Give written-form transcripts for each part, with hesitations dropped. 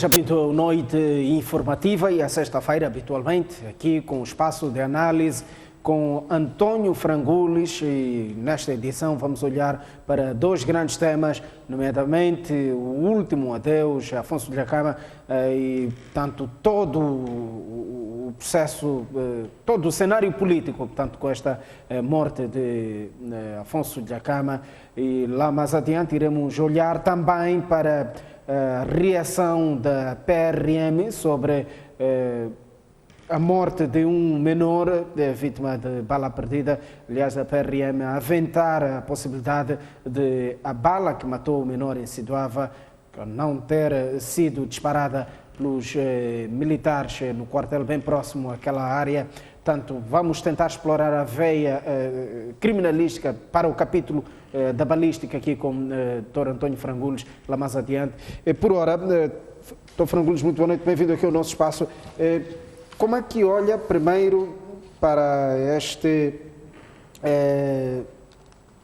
Apito noite informativa e a sexta-feira, habitualmente, aqui com o espaço de análise com António Frangulis, e nesta edição vamos olhar para dois grandes temas, nomeadamente o último adeus a Afonso Dhlakama e, portanto, todo o processo, todo o cenário político, portanto, com esta morte de Afonso Dhlakama, e lá mais adiante iremos olhar também para a reação da PRM sobre a morte de um menor vítima de bala perdida. Aliás, a PRM a aventar a possibilidade de a bala que matou o menor em Sidoava não ter sido disparada pelos militares no quartel bem próximo àquela área. Portanto, vamos tentar explorar a veia criminalística para o capítulo da balística aqui com o Dr. António Frangulis, lá mais adiante. Por ora, Dr. Frangulis, muito boa noite, bem-vindo aqui ao nosso espaço. Como é que olha primeiro para este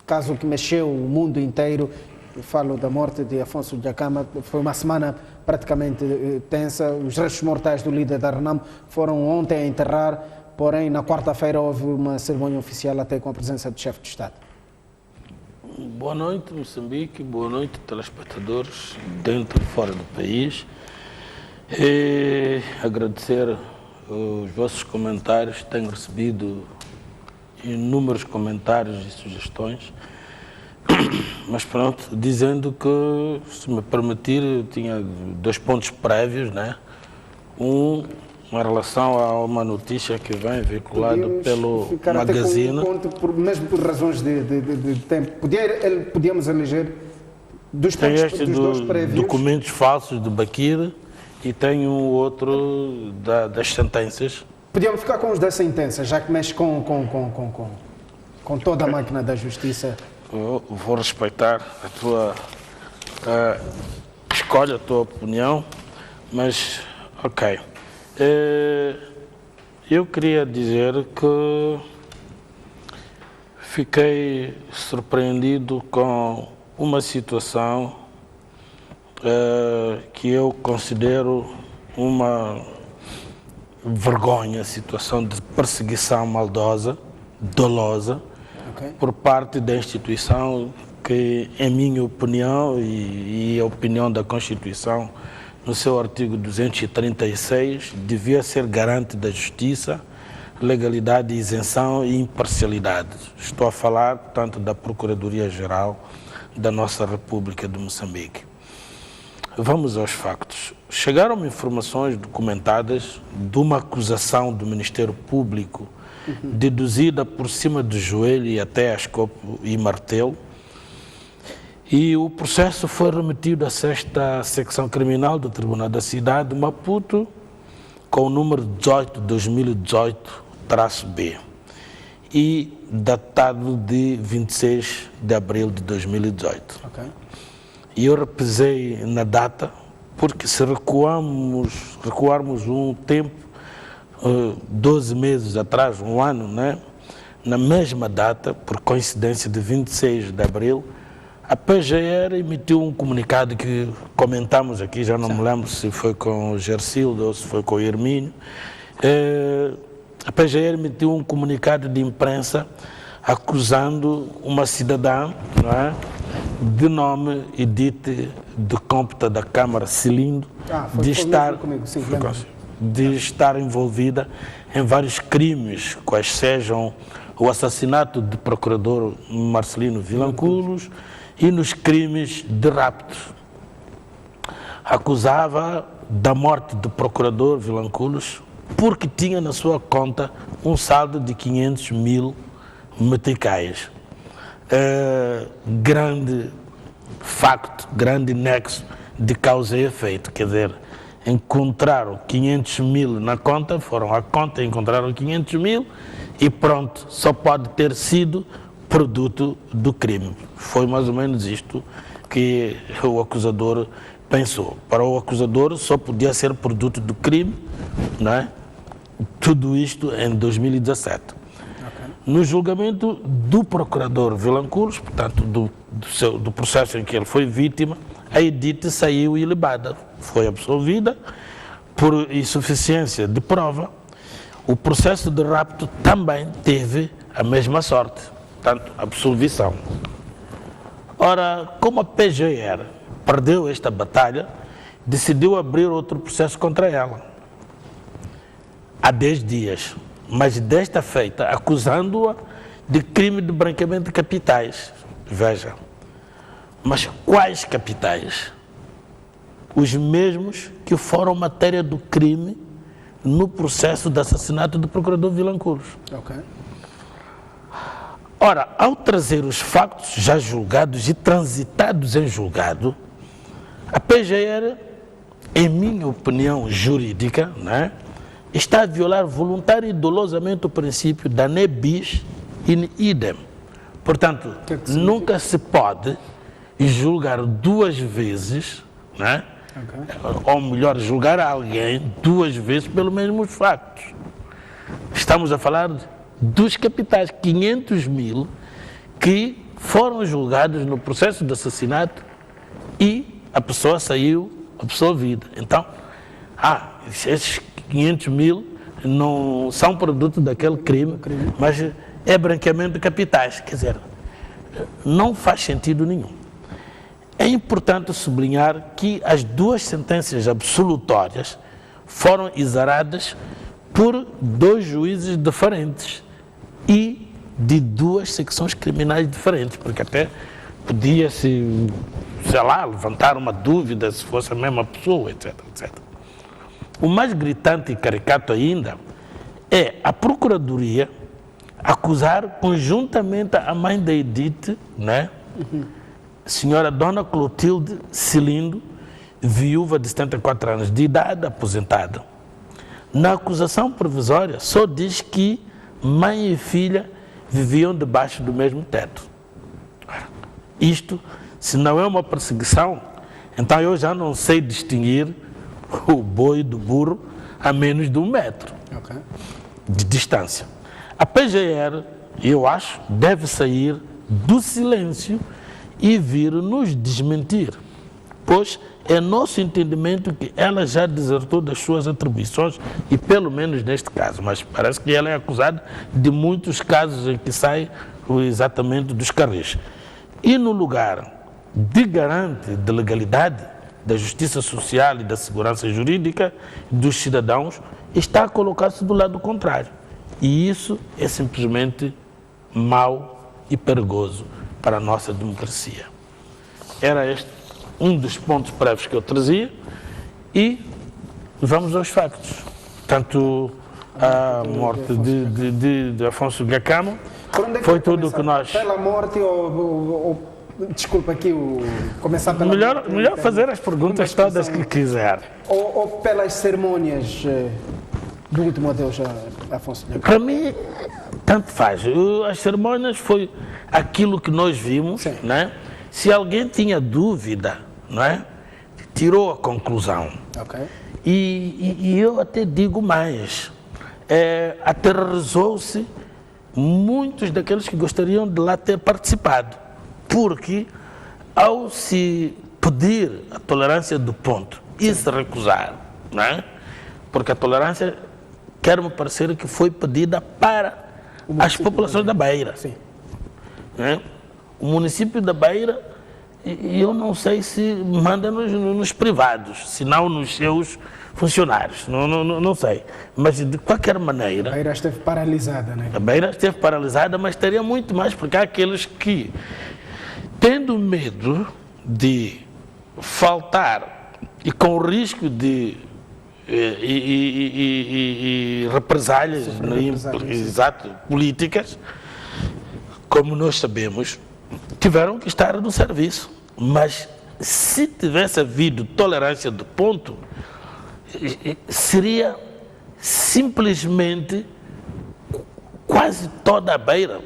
caso que mexeu o mundo inteiro? Eu falo da morte de Afonso Dhlakama. Foi uma semana praticamente tensa. Os restos mortais do líder da Renamo foram ontem a enterrar, porém na quarta-feira houve uma cerimônia oficial até com a presença do chefe de Estado. Boa noite, Moçambique. Boa noite, telespectadores dentro e fora do país. E agradecer os vossos comentários. Tenho recebido inúmeros comentários e sugestões, mas pronto, dizendo que, se me permitir, eu tinha dois pontos prévios, né? Em relação a uma notícia que vem veiculada pelo Magazine. Mesmo por razões de tempo, podíamos eleger dos tem pontos este dos dois prévios. Documentos falsos de Bakir e tem um outro das sentenças. Podíamos ficar com os da sentença, já que mexe com toda a máquina da justiça. Eu vou respeitar a tua escolha, a tua opinião, mas ok. Eu queria dizer que fiquei surpreendido com uma situação que eu considero uma vergonha, situação de perseguição maldosa, dolosa, por parte da instituição que, em minha opinião e a opinião da Constituição, no seu artigo 236, devia ser garante da justiça, legalidade, isenção e imparcialidade. Estou a falar, portanto, da Procuradoria-Geral da nossa República de Moçambique. Vamos aos factos. Chegaram-me informações documentadas de uma acusação do Ministério Público, deduzida por cima do joelho e até a escopo e martelo, e o processo foi remetido à 6ª Secção Criminal do Tribunal da Cidade de Maputo, com o número 18-2018-B, e datado de 26 de abril de 2018. E eu repesei na data, porque se recuarmos um tempo, 12 meses atrás, um ano, né? Na mesma data, por coincidência de 26 de abril, a PGR emitiu um comunicado que comentamos aqui, já não me lembro se foi com o Gersildo ou se foi com o Hermínio. A PGR emitiu um comunicado de imprensa acusando uma cidadã, não é, de nome Edith de Cômpta da Câmara Cilindo, de estar envolvida em vários crimes, quais sejam o assassinato do procurador Marcelino Vilanculos e nos crimes de rapto. Acusava da morte do procurador Vilanculos porque tinha na sua conta um saldo de 500 mil meticais. Grande facto, grande nexo de causa e efeito, quer dizer, encontraram 500 mil na conta, foram à conta, encontraram 500 mil e pronto, só pode ter sido produto do crime. Foi mais ou menos isto que o acusador pensou. Para o acusador só podia ser produto do crime, não é? Tudo isto em 2017. No julgamento do procurador Vilanculos, portanto do processo em que ele foi vítima, a Edith saiu ilibada, foi absolvida por insuficiência de prova. O processo de rapto também teve a mesma sorte, portanto, absolvição. Ora, como a PGR perdeu esta batalha, decidiu abrir outro processo contra ela, há 10 dias, mas desta feita acusando-a de crime de branqueamento de capitais. Veja, mas quais capitais? Os mesmos que foram matéria do crime no processo de assassinato do procurador Vilanculos. Ok. Ora, ao trazer os factos já julgados e transitados em julgado, a PGR, em minha opinião jurídica, né, está a violar voluntário e dolosamente o princípio da ne bis in idem. Portanto, nunca se pode julgar duas vezes, né, ou melhor, julgar alguém duas vezes pelos mesmos factos. Estamos a falar dos capitais, 500 mil, que foram julgados no processo de assassinato e a pessoa saiu absolvida. Então, esses 500 mil não são produto daquele crime, mas é branqueamento de capitais. Quer dizer, não faz sentido nenhum. É importante sublinhar que as duas sentenças absolutórias foram exaradas por 2 juízes diferentes e de 2 secções criminais diferentes, porque até podia-se, sei lá, levantar uma dúvida se fosse a mesma pessoa, etc, etc. O mais gritante e caricato ainda é a Procuradoria acusar conjuntamente a mãe da Edith, né? Senhora Dona Clotilde Cilindo, viúva de 74 anos de idade, aposentada. Na acusação provisória, só diz que mãe e filha viviam debaixo do mesmo teto. Isto, se não é uma perseguição, então eu já não sei distinguir o boi do burro a menos de 1 metro de distância. A PGR, eu acho, deve sair do silêncio e vir nos desmentir, pois é nosso entendimento que ela já desertou das suas atribuições, e pelo menos neste caso, mas parece que ela é acusada de muitos casos em que sai exatamente dos carris. E no lugar de garante de legalidade, da justiça social e da segurança jurídica dos cidadãos, está a colocar-se do lado contrário. E isso é simplesmente mau e perigoso para a nossa democracia. Era este um dos pontos prévios que eu trazia e vamos aos factos. Tanto a morte de Afonso Gacamo foi tudo o que nós... Pela morte ou desculpa aqui, começar pela... Melhor fazer as perguntas todas que quiser. Ou pelas cerimônias do último adeus a Afonso Gacamo? Para mim, tanto faz. As cerimônias foi aquilo que nós vimos, né? Se alguém tinha dúvida, não é? Tirou a conclusão. E eu até digo mais, aterrorizou-se muitos daqueles que gostariam de lá ter participado, porque ao se pedir a tolerância do ponto e se recusar, não é? Porque a tolerância quer-me parecer que foi pedida para as populações da Beira. Né? O município da Beira, eu não sei se manda nos privados, se não nos seus funcionários, não sei. Mas de qualquer maneira... A Beira esteve paralisada, né? A Beira esteve paralisada, mas teria muito mais, porque há aqueles que, tendo medo de faltar e com o risco de represálias, exato, políticas, como nós sabemos, tiveram que estar no serviço. Mas se tivesse havido tolerância de ponto, seria simplesmente quase toda a Beira,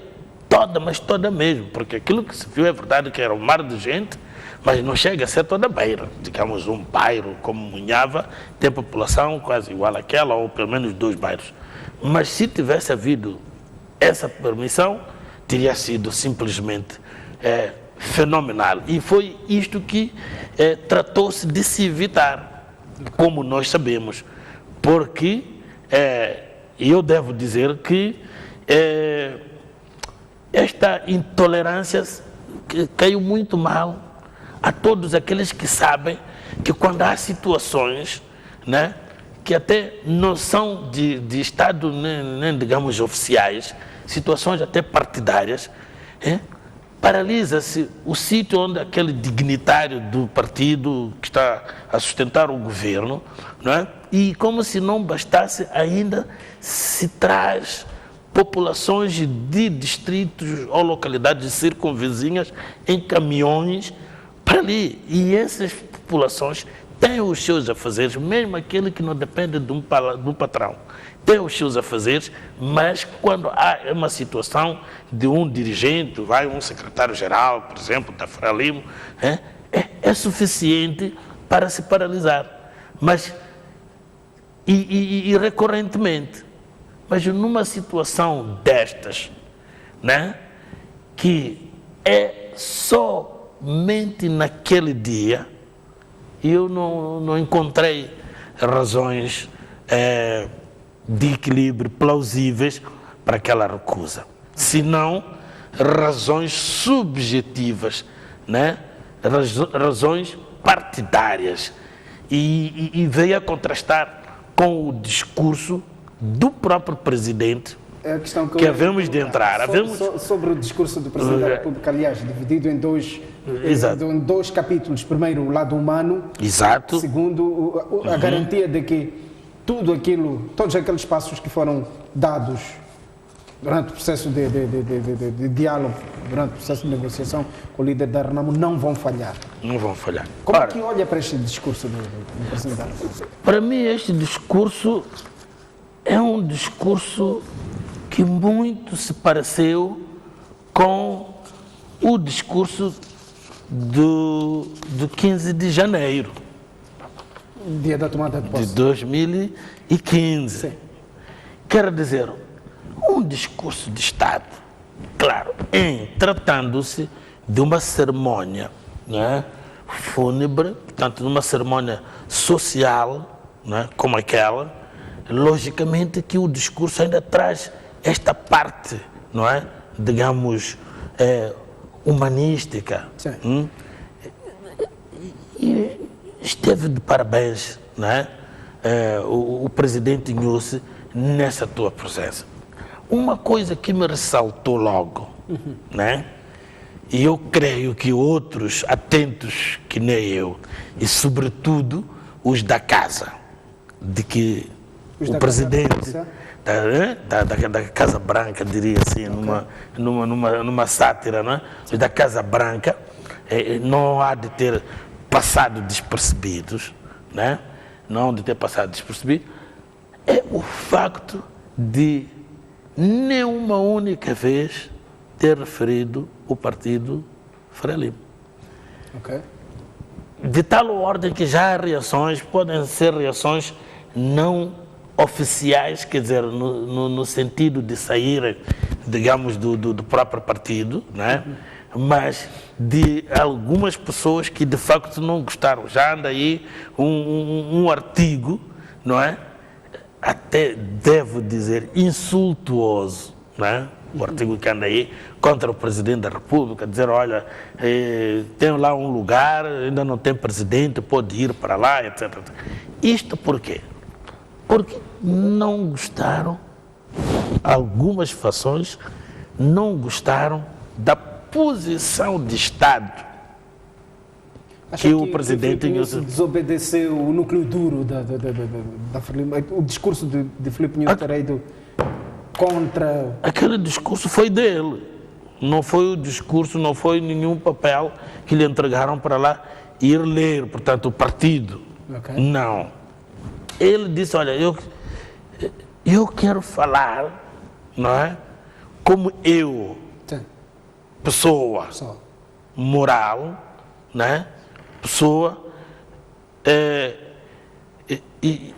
toda, mas toda mesmo, porque aquilo que se viu é verdade que era um mar de gente, mas não chega a ser toda a Beira. Digamos, um bairro como Munhava tem população quase igual àquela, ou pelo menos 2 bairros. Mas se tivesse havido essa permissão, teria sido simplesmente fenomenal. E foi isto que tratou-se de se evitar, como nós sabemos, porque eu devo dizer que esta intolerância caiu muito mal a todos aqueles que sabem que quando há situações, né, que até não são de Estado, nem digamos oficiais, situações até partidárias, paralisa-se o sítio onde aquele dignitário do partido que está a sustentar o governo, não é? E como se não bastasse, ainda se traz populações de distritos ou localidades circunvizinhas em caminhões para ali. E essas populações têm os seus afazeres, mesmo aquele que não depende do patrão. Tem os seus afazeres, mas quando há uma situação de um dirigente, vai um secretário-geral, por exemplo, da Frelimo, é suficiente para se paralisar. Mas, e recorrentemente, mas numa situação destas, né, que é somente naquele dia, eu não encontrei razões de equilíbrio plausíveis para aquela recusa, senão razões subjetivas, né? Razões partidárias, e veio a contrastar com o discurso do próprio presidente, é a questão que havemos de entrar. Sobre o discurso do Presidente da República, aliás, dividido em dois capítulos. Primeiro, o lado humano. Exato. Segundo, a garantia de que todos aqueles passos que foram dados durante o processo de diálogo, durante o processo de negociação com o líder da Renamo, não vão falhar. Não vão falhar. Como é que olha para este discurso do Presidente da República? Para mim, este discurso é um discurso que muito se pareceu com o discurso do 15 de janeiro. Dia da tomada de posse. De 2015. Sim. Quer dizer, um discurso de Estado, claro, tratando-se de uma cerimônia, né, fúnebre, portanto, de uma cerimônia social, né, como aquela, logicamente que o discurso ainda traz esta parte, não é, digamos, humanística. Sim. E esteve de parabéns, não é? O presidente Inhosse nessa tua presença. Uma coisa que me ressaltou logo, né? E eu creio que outros atentos que nem eu, e sobretudo os da casa, de que o presidente da Casa Branca, diria assim, numa sátira, né? Os da Casa Branca não há de ter passado despercebidos, né? Não de ter passado despercebido, é o facto de nem uma única vez ter referido o partido Frelimo. Okay. De tal ordem que já há reações, podem ser reações não oficiais, quer dizer, no sentido de sair, digamos, do próprio partido, né? Mas de algumas pessoas que de facto não gostaram. Já anda aí um artigo, não é? Até devo dizer insultuoso, não é? O artigo que anda aí contra o Presidente da República, dizer, olha, tem lá um lugar, ainda não tem presidente, pode ir para lá, etc. Isto por quê? Porque não gostaram, algumas fações não gostaram da posição de Estado que o presidente desobedeceu o núcleo duro da Frelimo. O discurso de Filipe Inhosse terá ido contra... Aquele discurso foi dele, não foi o discurso, não foi nenhum papel que lhe entregaram para lá ir ler, portanto, o partido. Okay. Não. Ele disse, olha, eu quero falar, não é? Como eu, Sim. pessoa moral, né? Pessoa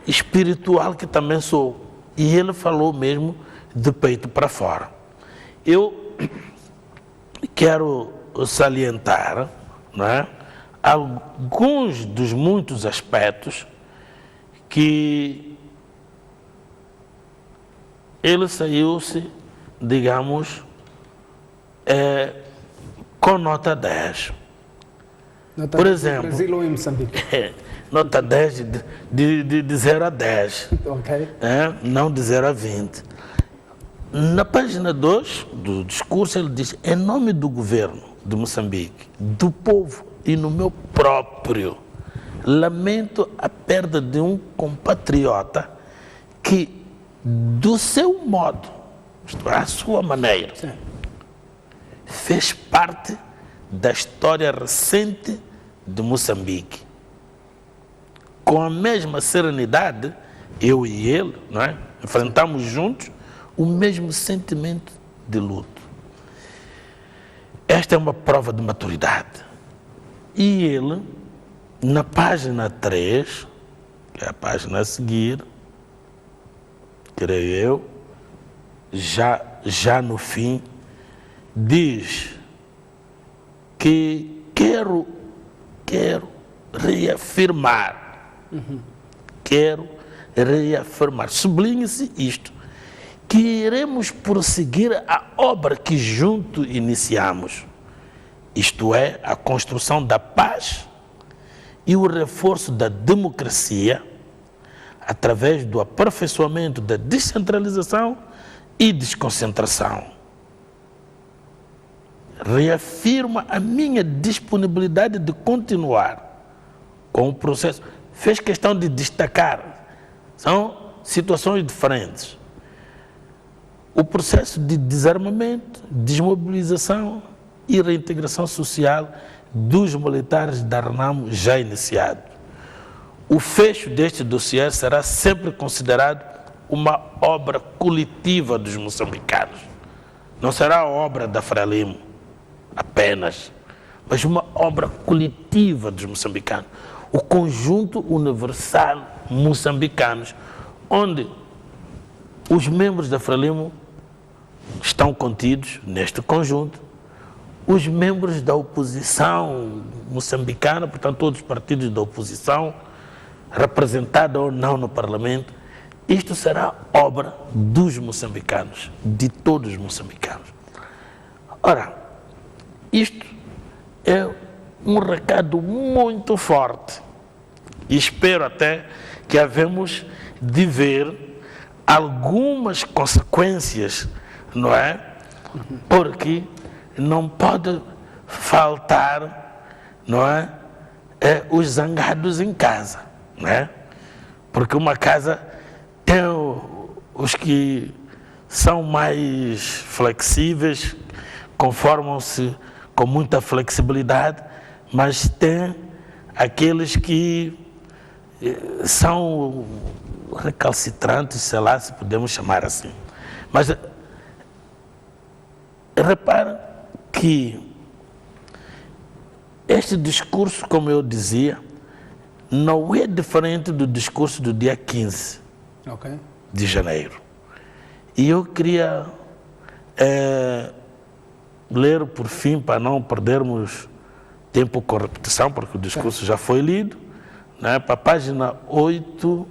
espiritual que também sou. E ele falou mesmo de peito para fora. Eu quero salientar, não é, alguns dos muitos aspectos que ele saiu-se, digamos, com nota 10. Nota Por 10 exemplo, em Brasil ou em Moçambique? Nota 10 de 0 a 10, Ok. não de 0 a 20. Na página 2 do discurso ele diz: em nome do governo de Moçambique, do povo e no meu próprio, lamento a perda de um compatriota que, do seu modo, isto é, à sua maneira, Sim. fez parte da história recente de Moçambique. Com a mesma serenidade, eu e ele, não é, enfrentamos juntos o mesmo sentimento de luto. Esta é uma prova de maturidade. E ele, na página 3, que é a página a seguir, creio eu, já no fim, diz que quero reafirmar, sublinhe-se isto, que iremos prosseguir a obra que junto iniciamos, isto é, a construção da paz e o reforço da democracia através do aperfeiçoamento da descentralização e desconcentração. Reafirma a minha disponibilidade de continuar com o processo. Fez questão de destacar, são situações diferentes. O processo de desarmamento, desmobilização e reintegração social dos militares da RENAMO já iniciado. O fecho deste dossiê será sempre considerado uma obra coletiva dos moçambicanos. Não será a obra da Frelimo apenas, mas uma obra coletiva dos moçambicanos. O conjunto universal moçambicanos, onde os membros da Frelimo estão contidos neste conjunto, os membros da oposição moçambicana, portanto todos os partidos da oposição, representados ou não no Parlamento, isto será obra dos moçambicanos, de todos os moçambicanos. Ora, isto é um recado muito forte e espero até que havemos de ver algumas consequências, não é? Porque não pode faltar, não é? Os zangados em casa, não é? Porque uma casa tem os que são mais flexíveis, conformam-se com muita flexibilidade, mas tem aqueles que são recalcitrantes, sei lá, se podemos chamar assim. Mas repara que este discurso, como eu dizia, não é diferente do discurso do dia 15 de janeiro. E eu queria ler por fim, para não perdermos tempo com repetição, porque o discurso já foi lido, né, para a página 8,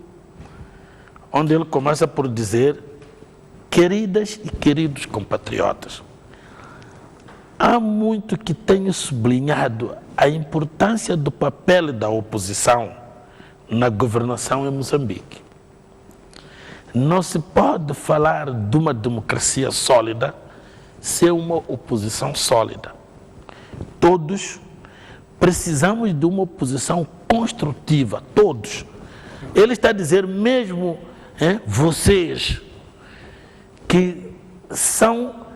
onde ele começa por dizer: queridas e queridos compatriotas, há muito que tenho sublinhado a importância do papel da oposição na governação em Moçambique. Não se pode falar de uma democracia sólida sem uma oposição sólida. Todos precisamos de uma oposição construtiva, todos. Ele está a dizer mesmo, vocês que são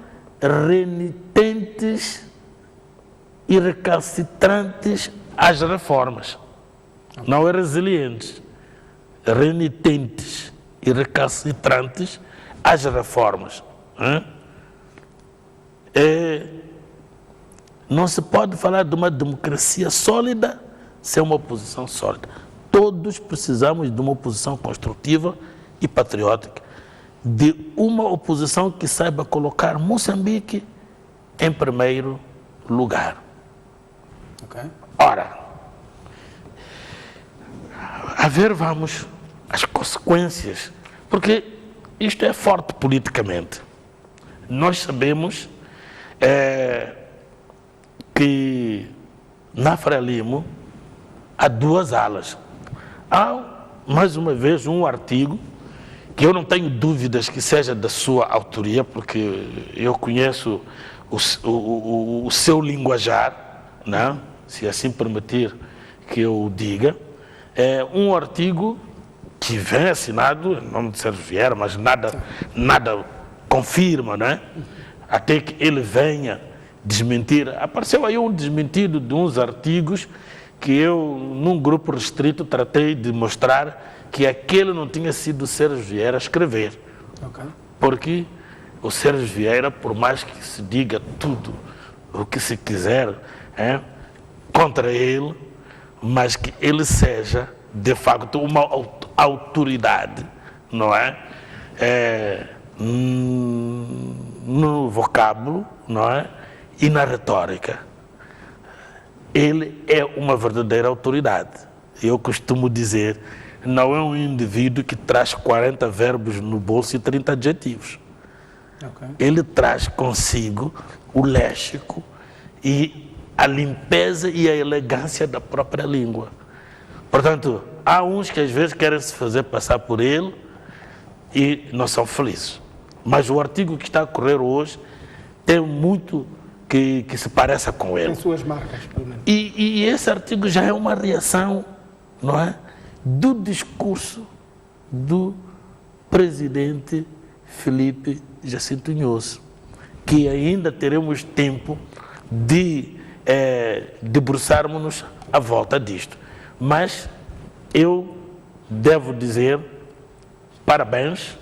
renitentes e recalcitrantes às reformas, não é resilientes, renitentes e recalcitrantes às reformas. Não se pode falar de uma democracia sólida sem uma oposição sólida. Todos precisamos de uma oposição construtiva e patriótica, de uma oposição que saiba colocar Moçambique em primeiro lugar. Ok. Ora, a ver, vamos, as consequências, porque isto é forte politicamente. Nós sabemos que na Frelimo há duas alas. Há, mais uma vez, um artigo que eu não tenho dúvidas que seja da sua autoria, porque eu conheço o seu linguajar, não? Se assim permitir que eu o diga. É um artigo que vem assinado, em nome de Sérgio Vieira, mas nada confirma, não é? Até que ele venha desmentir. Apareceu aí um desmentido de uns artigos que eu, num grupo restrito, tratei de mostrar que aquele não tinha sido o Sérgio Vieira a escrever. Okay. Porque o Sérgio Vieira, por mais que se diga tudo o que se quiser contra ele, mas que ele seja, de facto, uma autoridade, não é? No vocábulo, não é? E na retórica. Ele é uma verdadeira autoridade. Eu costumo dizer, não é um indivíduo que traz 40 verbos no bolso e 30 adjetivos. Okay. Ele traz consigo o léxico e a limpeza e a elegância da própria língua. Portanto, há uns que às vezes querem se fazer passar por ele e não são felizes. Mas o artigo que está a correr hoje tem muito que se pareça com ele. Tem suas marcas, pelo menos. E esse artigo já é uma reação, não é, do discurso do presidente Filipe Jacinto Inhosso, que ainda teremos tempo de debruçarmos-nos à volta disto. Mas eu devo dizer parabéns,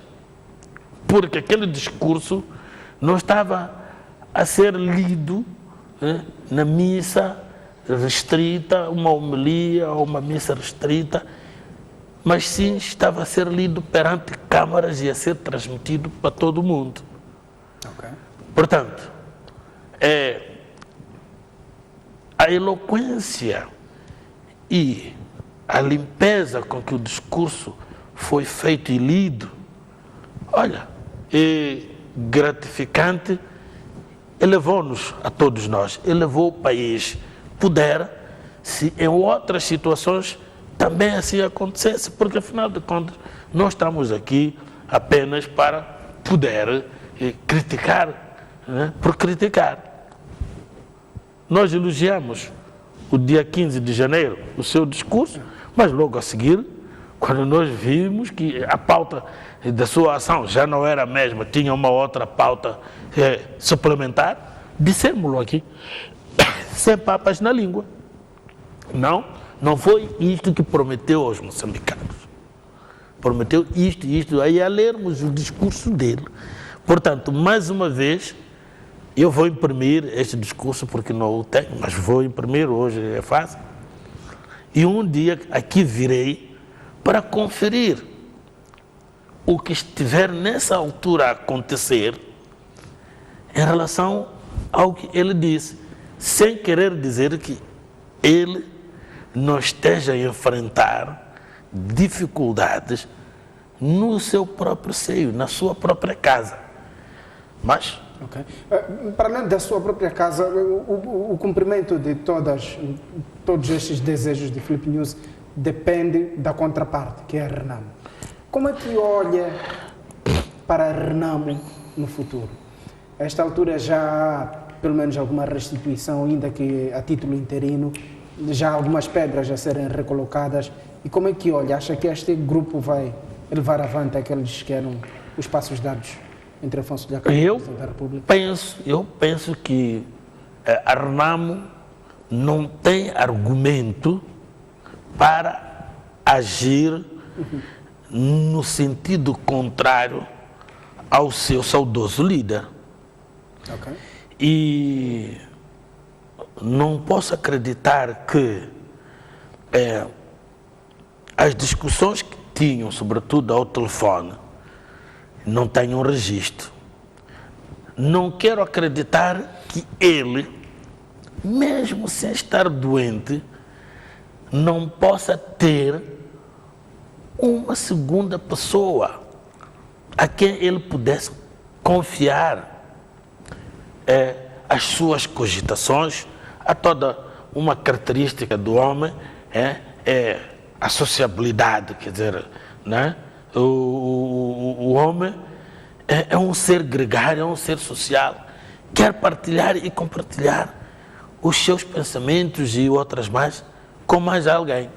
porque aquele discurso não estava a ser lido na missa restrita, uma homilia ou uma missa restrita, mas sim estava a ser lido perante câmaras e a ser transmitido para todo mundo. Okay. Portanto, a eloquência e a limpeza com que o discurso foi feito e lido, olha, é gratificante, elevou-nos a todos nós, elevou o país. Pudera, se em outras situações também assim acontecesse, porque afinal de contas nós estamos aqui apenas para poder criticar, por criticar. Nós elogiamos o dia 15 de janeiro o seu discurso, mas logo a seguir, quando nós vimos que a pauta da sua ação já não era a mesma, tinha uma outra pauta suplementar, dissemos-lo aqui, sem papas na língua. Não foi isto que prometeu aos moçambicanos. Prometeu isto, aí a lermos o discurso dele. Portanto, mais uma vez, eu vou imprimir este discurso porque não o tenho, mas vou imprimir, hoje é fácil. E um dia aqui virei para conferir o que estiver nessa altura a acontecer em relação ao que ele disse, sem querer dizer que ele não esteja a enfrentar dificuldades no seu próprio seio, na sua própria casa. Mas... Okay. Para além da sua própria casa, o cumprimento de todos estes desejos de Filipe Inhosso depende da contraparte, que é a Renamo. Como é que olha para a Renamo no futuro? A esta altura já há pelo menos alguma restituição, ainda que a título interino, já há algumas pedras a serem recolocadas. E como é que olha? Acha que este grupo vai levar avante aqueles que eram os passos dados entre Afonso de Acá e o Presidente da República? Eu penso que a Renamo não tem argumento para agir no sentido contrário ao seu saudoso líder. Okay. E não posso acreditar que as discussões que tinham, sobretudo ao telefone, não tenham registro. Não quero acreditar que ele mesmo sem estar doente, não possa ter uma segunda pessoa a quem ele pudesse confiar as suas cogitações. Há toda uma característica do homem, é a sociabilidade, quer dizer, né? O homem é um ser gregário, é um ser social, quer partilhar e compartilhar os seus pensamentos e outras mais com mais alguém,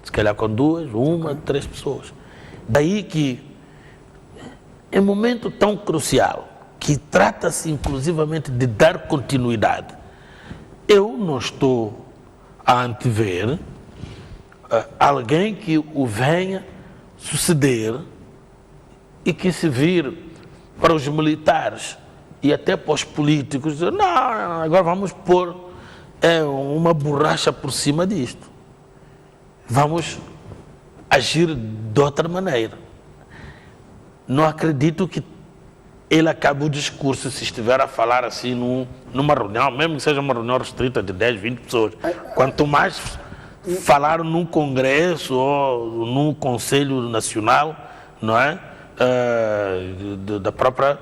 se calhar com 2, 1, 3 pessoas. Daí que, em momento tão crucial, que trata-se inclusivamente de dar continuidade, eu não estou a antever alguém que o venha suceder e que se vire para os militares e até para os políticos dizer, não, agora vamos pôr uma borracha por cima disto. Vamos agir de outra maneira. Não acredito que ele acabe o discurso se estiver a falar assim numa reunião, mesmo que seja uma reunião restrita de 10, 20 pessoas. Quanto mais falar num congresso ou num conselho nacional, não é? Da própria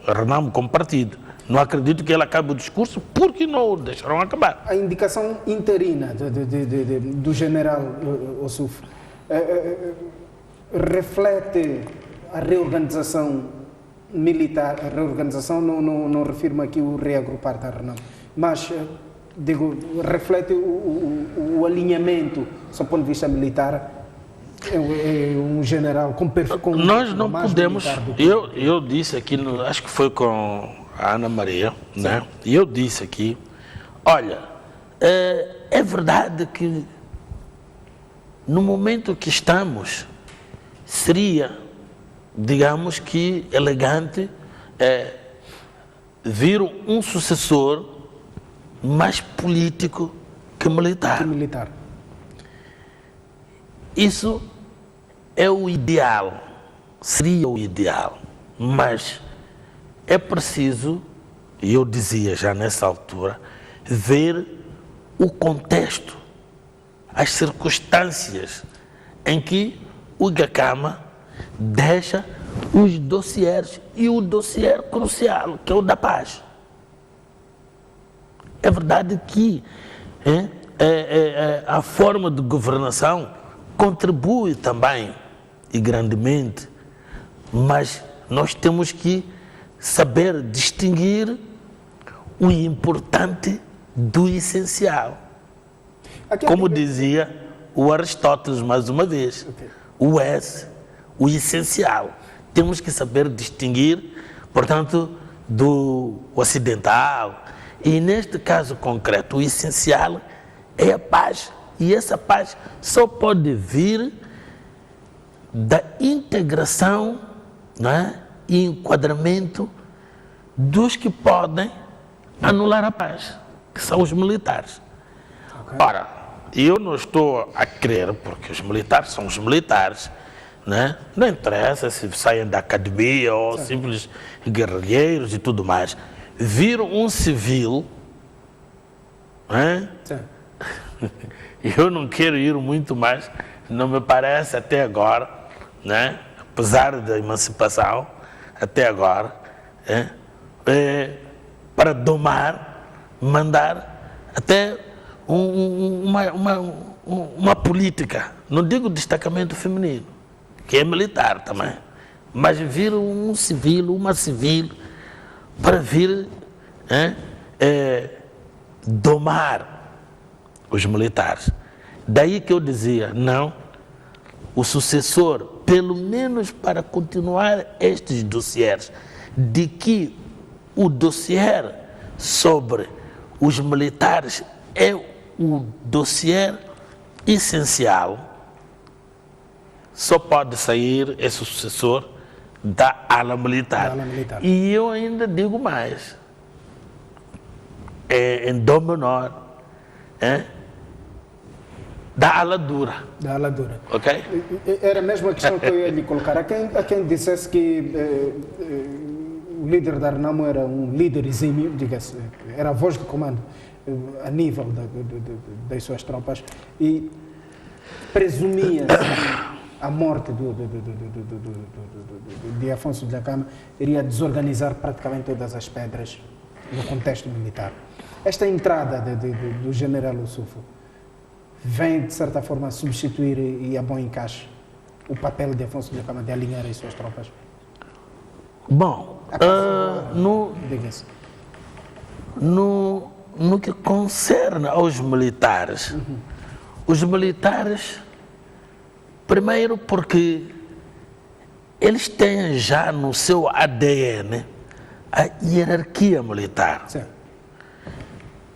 Renamo como partido. Não acredito que ele acabe o discurso porque não o deixaram acabar. A indicação interina do general Ossuf reflete a reorganização militar. A reorganização não refiro aqui o reagrupar da Renamo, mas digo, reflete o alinhamento, do ponto de vista militar. É um general com perfil. Nós não podemos. Eu disse aqui, acho que foi com a Ana Maria, né? E eu disse aqui: olha, é verdade que no momento que estamos, seria, digamos que, elegante vir um sucessor mais político que militar. Isso é o ideal, seria o ideal, mas é preciso, e eu dizia já nessa altura, ver o contexto, as circunstâncias em que o Gacama deixa os dossiês e o dossiê crucial, que é o da paz. É verdade que a forma de governação contribui também, e grandemente, mas nós temos que saber distinguir o importante do essencial. Como dizia o Aristóteles, mais uma vez, o essencial. Temos que saber distinguir, portanto, do ocidental. E neste caso concreto, o essencial é a paz. E essa paz só pode vir da integração, não é? E enquadramento dos que podem anular a paz, que são os militares. Ora, eu não estou a crer, porque os militares são os militares, né? Não interessa se saem da academia ou simples guerrilheiros e tudo mais. Vir um civil, né? Eu não quero ir muito mais, não me parece até agora, né? Apesar da emancipação, até agora, para domar, mandar até uma política, não digo destacamento feminino, que é militar também, mas vir um civil, uma civil, para vir domar os militares. Daí que eu dizia, não, o sucessor, pelo menos para continuar estes dossiês, de que o dossiê sobre os militares é o dossiê essencial, só pode sair esse sucessor da ala militar. E eu ainda digo mais, em dom menor, da ala dura. Da ala dura. Ok? Era a mesma questão que eu ia lhe colocar. A quem dissesse que o líder da Renamo era um líder exímio, diga-se, era a voz do comando. a nível das suas tropas e presumia-se a morte de Afonso Dhlakama iria desorganizar praticamente todas as pedras no contexto militar. Esta entrada do general Ossufo vem, de certa forma, substituir e a bom encaixe o papel de Afonso Dhlakama de alinhar as suas tropas? Bom, no que concerne aos militares, os militares, primeiro porque eles têm já no seu ADN a hierarquia militar. Sim.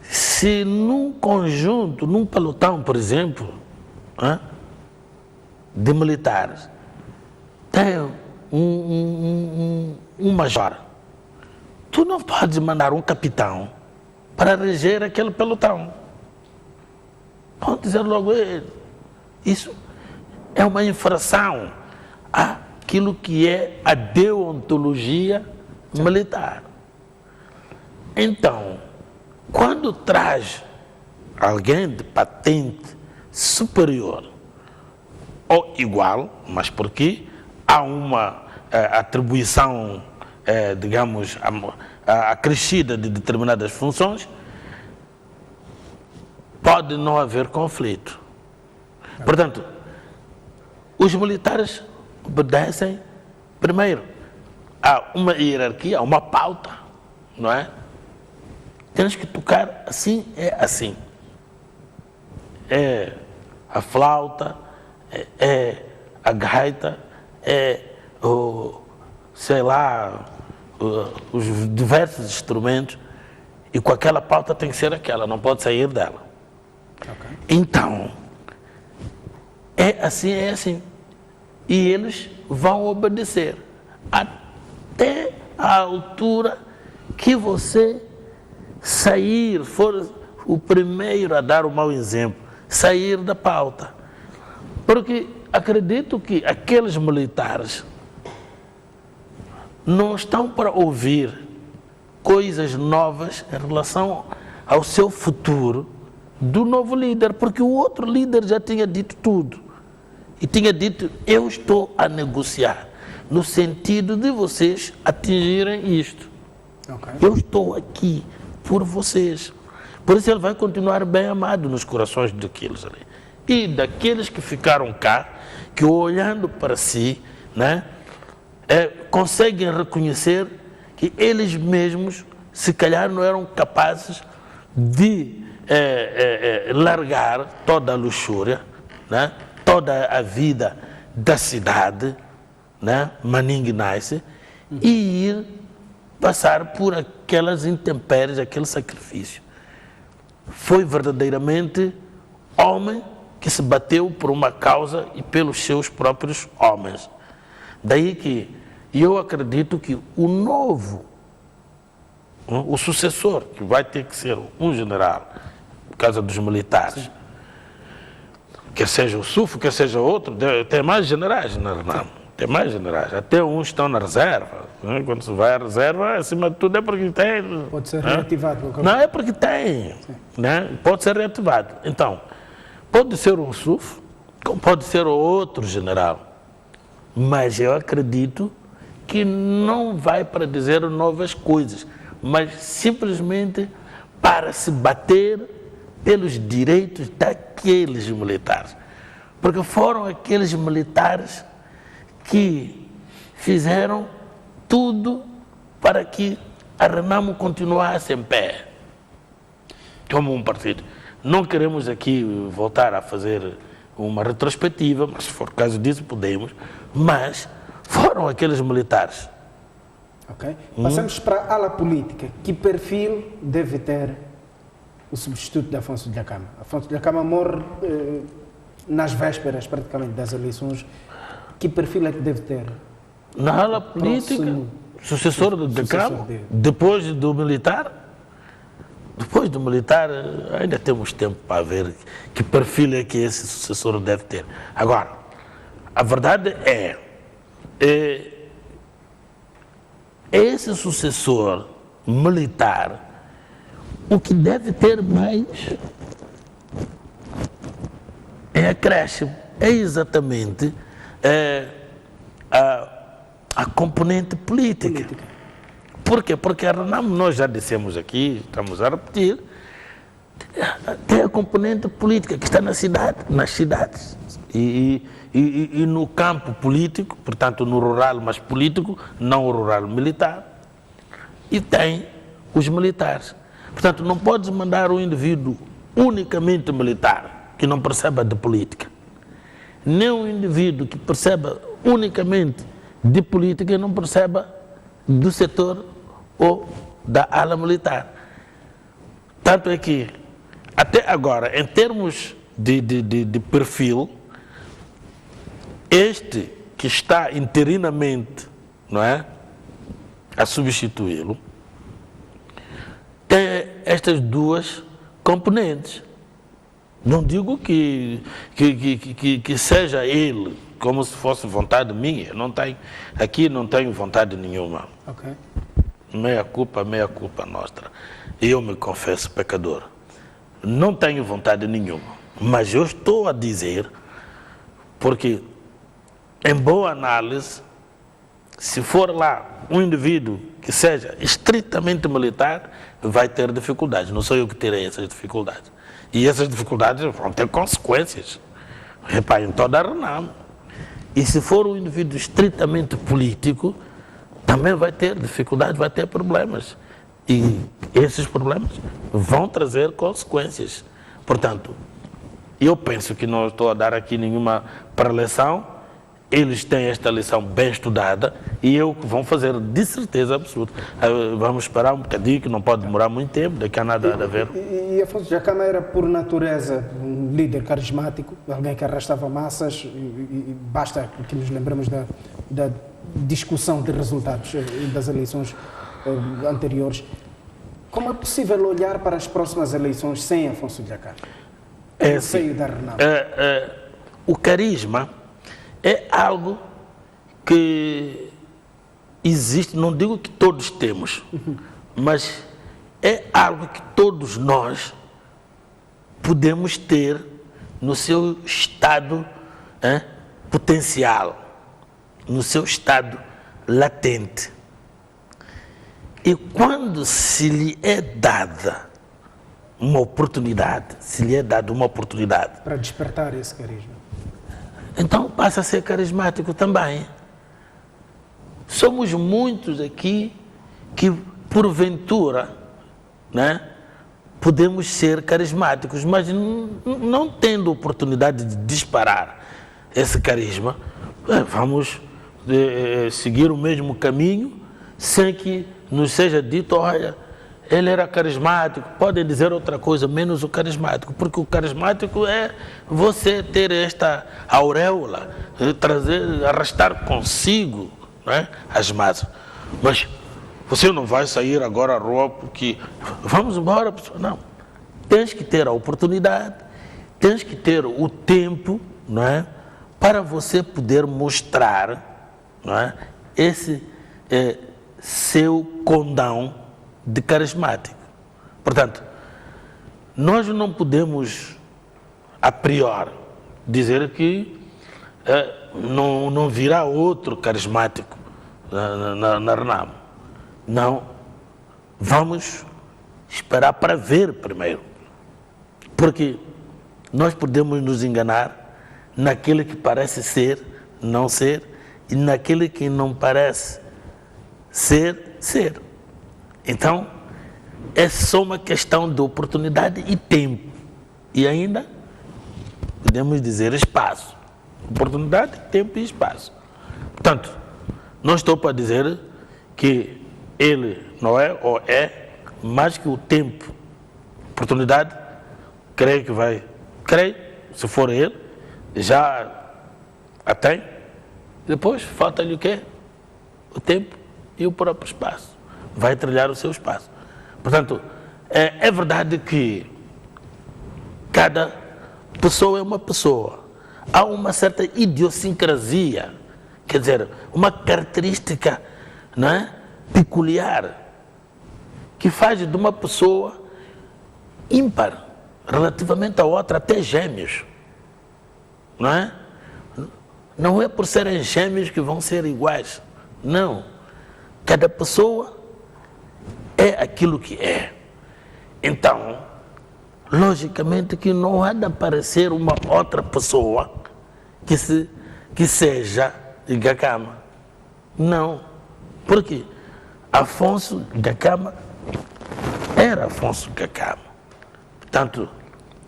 Se num conjunto, num pelotão, por exemplo, de militares, tem um major, tu não podes mandar um capitão para reger aquele pelotão. Pode dizer logo, isso é uma infração àquilo que é a deontologia militar. Então, quando traz alguém de patente superior ou igual, mas porque há uma atribuição, digamos, acrescida de determinadas funções, pode não haver conflito. Portanto, os militares obedecem, primeiro, a uma hierarquia, a uma pauta, não é? Tens que tocar assim, é assim. É a flauta, é a gaita, sei lá, os diversos instrumentos, e com aquela pauta tem que ser aquela, não pode sair dela. Okay. Então, é assim. E eles vão obedecer até a altura que você sair, for o primeiro a dar o mau exemplo, sair da pauta. Porque acredito que aqueles militares não estão para ouvir coisas novas em relação ao seu futuro do novo líder, porque o outro líder já tinha dito tudo. E tinha dito, eu estou a negociar, no sentido de vocês atingirem isto. Okay. Eu estou aqui por vocês. Por isso ele vai continuar bem amado nos corações daqueles ali. E daqueles que ficaram cá, que olhando para si, né, conseguem reconhecer que eles mesmos, se calhar, não eram capazes de largar toda a luxúria, né, toda a vida da cidade, né, Maningue-Nice, e ir passar por aquelas intempéries, aquele sacrifício. Foi verdadeiramente homem que se bateu por uma causa e pelos seus próprios homens. Daí que eu acredito que o novo, o sucessor, que vai ter que ser um general, por causa dos militares, sim, quer seja o Sufo, quer seja outro, tem mais generais, não. Tem mais generais, até uns estão na reserva. Né? Quando se vai à reserva, acima de tudo é porque tem. Pode ser reativado. Não, é porque tem. Né? Pode ser reativado. Então, pode ser um Sufo, pode ser outro general. Mas eu acredito que não vai para dizer novas coisas, mas simplesmente para se bater pelos direitos daqueles militares. Porque foram aqueles militares que fizeram tudo para que a Renamo continuasse em pé, como um partido. Não queremos aqui voltar a fazer uma retrospectiva, mas se for caso disso podemos, mas foram aqueles militares. Ok. Passamos para a ala política. Que perfil deve ter o substituto de Afonso Dhlakama? Afonso Dhlakama morre nas vésperas praticamente das eleições. Que perfil é que deve ter? Na ala política, sucessor do Dhlakama, depois do militar? Depois do militar, ainda temos tempo para ver que perfil é que esse sucessor deve ter. Agora, a verdade é esse sucessor militar o que deve ter mais é acréscimo. É exatamente a componente política. Por quê? Porque a RENAM, nós já dissemos aqui, estamos a repetir, tem a componente política que está nas cidades. E no campo político, portanto no rural, mas político, não o rural militar, e tem os militares. Portanto, não podes mandar um indivíduo unicamente militar, que não perceba de política, nem um indivíduo que perceba unicamente de política e não perceba do setor ou da ala militar. Tanto é que, até agora, em termos de perfil, este que está interinamente, não é, a substituí-lo, tem estas duas componentes. Não digo que seja ele como se fosse vontade minha. Aqui não tenho vontade nenhuma. Okay. Meia culpa nossa. Eu me confesso pecador. Não tenho vontade nenhuma. Mas eu estou a dizer, porque em boa análise, se for lá um indivíduo que seja estritamente militar, vai ter dificuldades. Não sou eu que terei essas dificuldades. E essas dificuldades vão ter consequências. Reparem, em toda a RENAM. E se for um indivíduo estritamente político, também vai ter dificuldades, vai ter problemas. E esses problemas vão trazer consequências. Portanto, eu penso que não estou a dar aqui nenhuma preleção. Eles têm esta lição bem estudada e vão fazer de certeza absoluta. Vamos esperar um bocadinho, que não pode demorar muito tempo, daqui a nada a ver. E Afonso Djakama era, por natureza, um líder carismático, alguém que arrastava massas, e basta que nos lembremos da discussão de resultados das eleições anteriores. Como é possível olhar para as próximas eleições sem Afonso Djakama? No seio da RENAM? O carisma é algo que existe, não digo que todos temos, mas é algo que todos nós podemos ter no seu estado potencial, no seu estado latente. E quando se lhe é dada uma oportunidade, para despertar esse carisma, então passa a ser carismático também. Somos muitos aqui que, porventura, né, podemos ser carismáticos, mas não tendo oportunidade de disparar esse carisma, vamos seguir o mesmo caminho sem que nos seja dito, olha, ele era carismático. Podem dizer outra coisa, menos o carismático, porque o carismático é você ter esta auréola, arrastar consigo, né, as massas. Mas você não vai sair agora à rua porque vamos embora, pessoal. Não. Tens que ter a oportunidade, tens que ter o tempo, não é, para você poder mostrar, não é, esse seu condão de carismático. Portanto, nós não podemos, a priori, dizer que não virá outro carismático na RENAM. Não. Vamos esperar para ver primeiro. Porque nós podemos nos enganar naquele que parece ser, não ser, e naquele que não parece ser, ser. Então, é só uma questão de oportunidade e tempo. E ainda, podemos dizer, espaço. Oportunidade, tempo e espaço. Portanto, não estou para dizer que ele não é ou é mais que o tempo. Oportunidade, creio que vai. Creio, se for ele, já a tem. Depois, falta-lhe o quê? O tempo e o próprio espaço. Vai trilhar o seu espaço. Portanto, é verdade que cada pessoa é uma pessoa. Há uma certa idiosincrasia, quer dizer, uma característica, não é, peculiar, que faz de uma pessoa ímpar relativamente a outra, até gêmeos, não é? Não é por serem gêmeos que vão ser iguais, não. Cada pessoa é aquilo que é. Então, logicamente que não há de aparecer uma outra pessoa que seja Gacama. Não. Por quê? Afonso Gacama era Afonso Gacama. Portanto,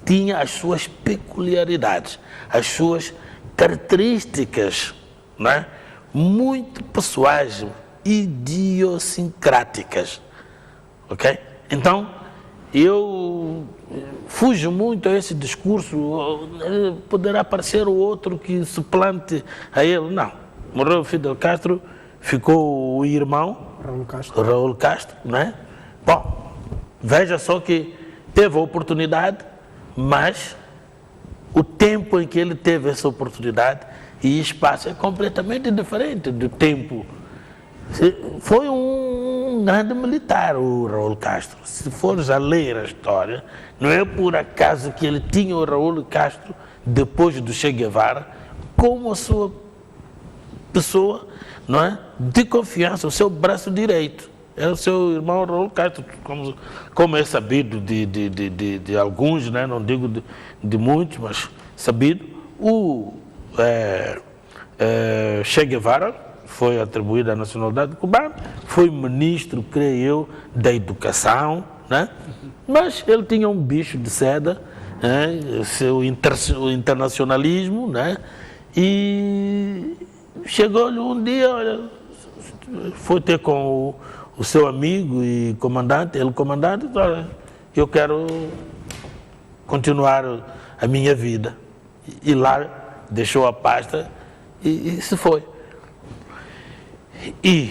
tinha as suas peculiaridades, as suas características, não é? Muito pessoais, idiosincráticas. Ok? Então, eu fujo muito a esse discurso. Poderá aparecer o outro que suplante a ele. Não. Morreu Fidel Castro, ficou o irmão Raul Castro, né? Bom, veja só que teve a oportunidade, mas o tempo em que ele teve essa oportunidade e espaço é completamente diferente do tempo. Foi um grande militar, o Raul Castro. Se fores a ler a história, não é por acaso que ele tinha o Raul Castro, depois do Che Guevara, como a sua pessoa, não é, de confiança, o seu braço direito. É o seu irmão Raul Castro, como é sabido de alguns, né? Não digo de muitos, mas sabido. O Che Guevara foi atribuído à nacionalidade cubana, foi ministro, creio eu, da educação, né? Mas ele tinha um bicho de seda, né? O internacionalismo, né? E chegou-lhe um dia, olha, foi ter com o seu amigo e comandante, ele comandante, olha, eu quero continuar a minha vida. E lá deixou a pasta e se foi. E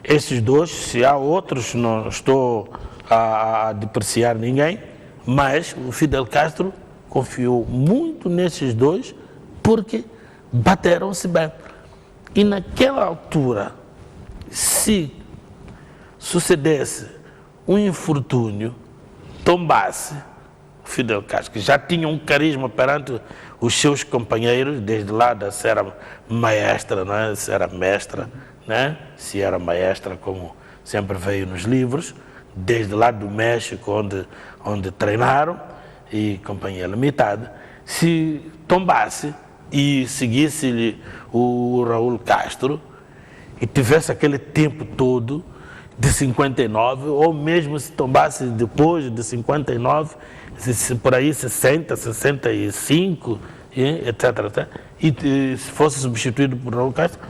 esses dois, se há outros, não estou a depreciar ninguém, mas o Fidel Castro confiou muito nesses dois porque bateram-se bem. E naquela altura, se sucedesse um infortúnio, tombasse o Fidel Castro, que já tinha um carisma perante os seus companheiros, desde lá da se era maestra, né? Se era mestra, né? Se era maestra, como sempre veio nos livros, desde lá do México, onde treinaram, e Companhia Limitada, se tombasse e seguisse o Raul Castro e tivesse aquele tempo todo de 59, ou mesmo se tombasse depois de 59, se por aí 60, 65, etc. E se fosse substituído por Raul Castro,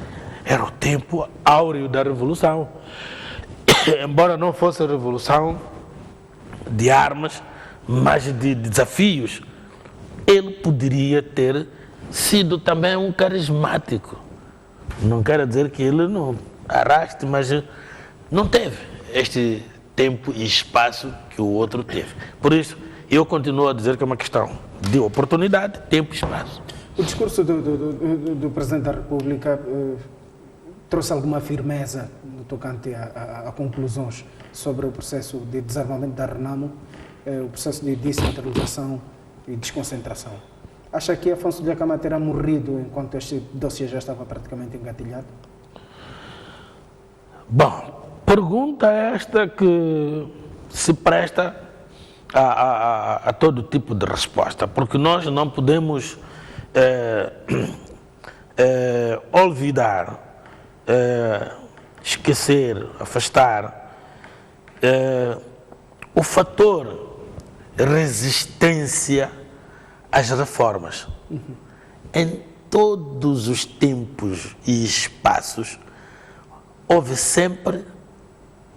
era o tempo áureo da Revolução. Embora não fosse a revolução de armas, mas de desafios, ele poderia ter sido também um carismático. Não quero dizer que ele não arraste, mas não teve este tempo e espaço que o outro teve. Por isso, eu continuo a dizer que é uma questão de oportunidade, tempo e espaço. O discurso do Presidente da República trouxe alguma firmeza no tocante a conclusões sobre o processo de desarmamento da RENAMO, o processo de descentralização e desconcentração. Acha que Afonso Gacama terá morrido enquanto este dossiê já estava praticamente engatilhado? Bom, pergunta esta que se presta a todo tipo de resposta, porque nós não podemos olvidar, esquecer, afastar o fator resistência às reformas. Em todos os tempos e espaços houve sempre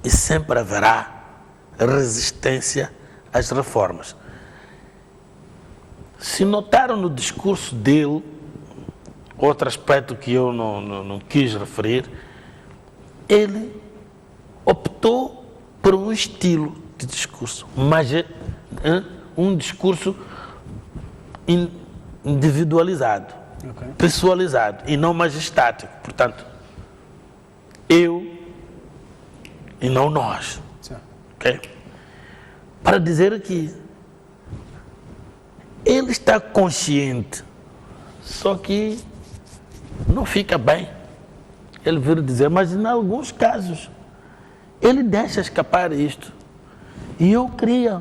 e sempre haverá resistência às reformas. Se notaram no discurso dele, outro aspecto que eu não quis referir, ele optou por um estilo de discurso, mas um discurso individualizado, pessoalizado e não majestático. Portanto, eu e não nós. Okay? para dizer que ele está consciente, só que não fica bem ele vir dizer, mas em alguns casos ele deixa escapar isto. E eu queria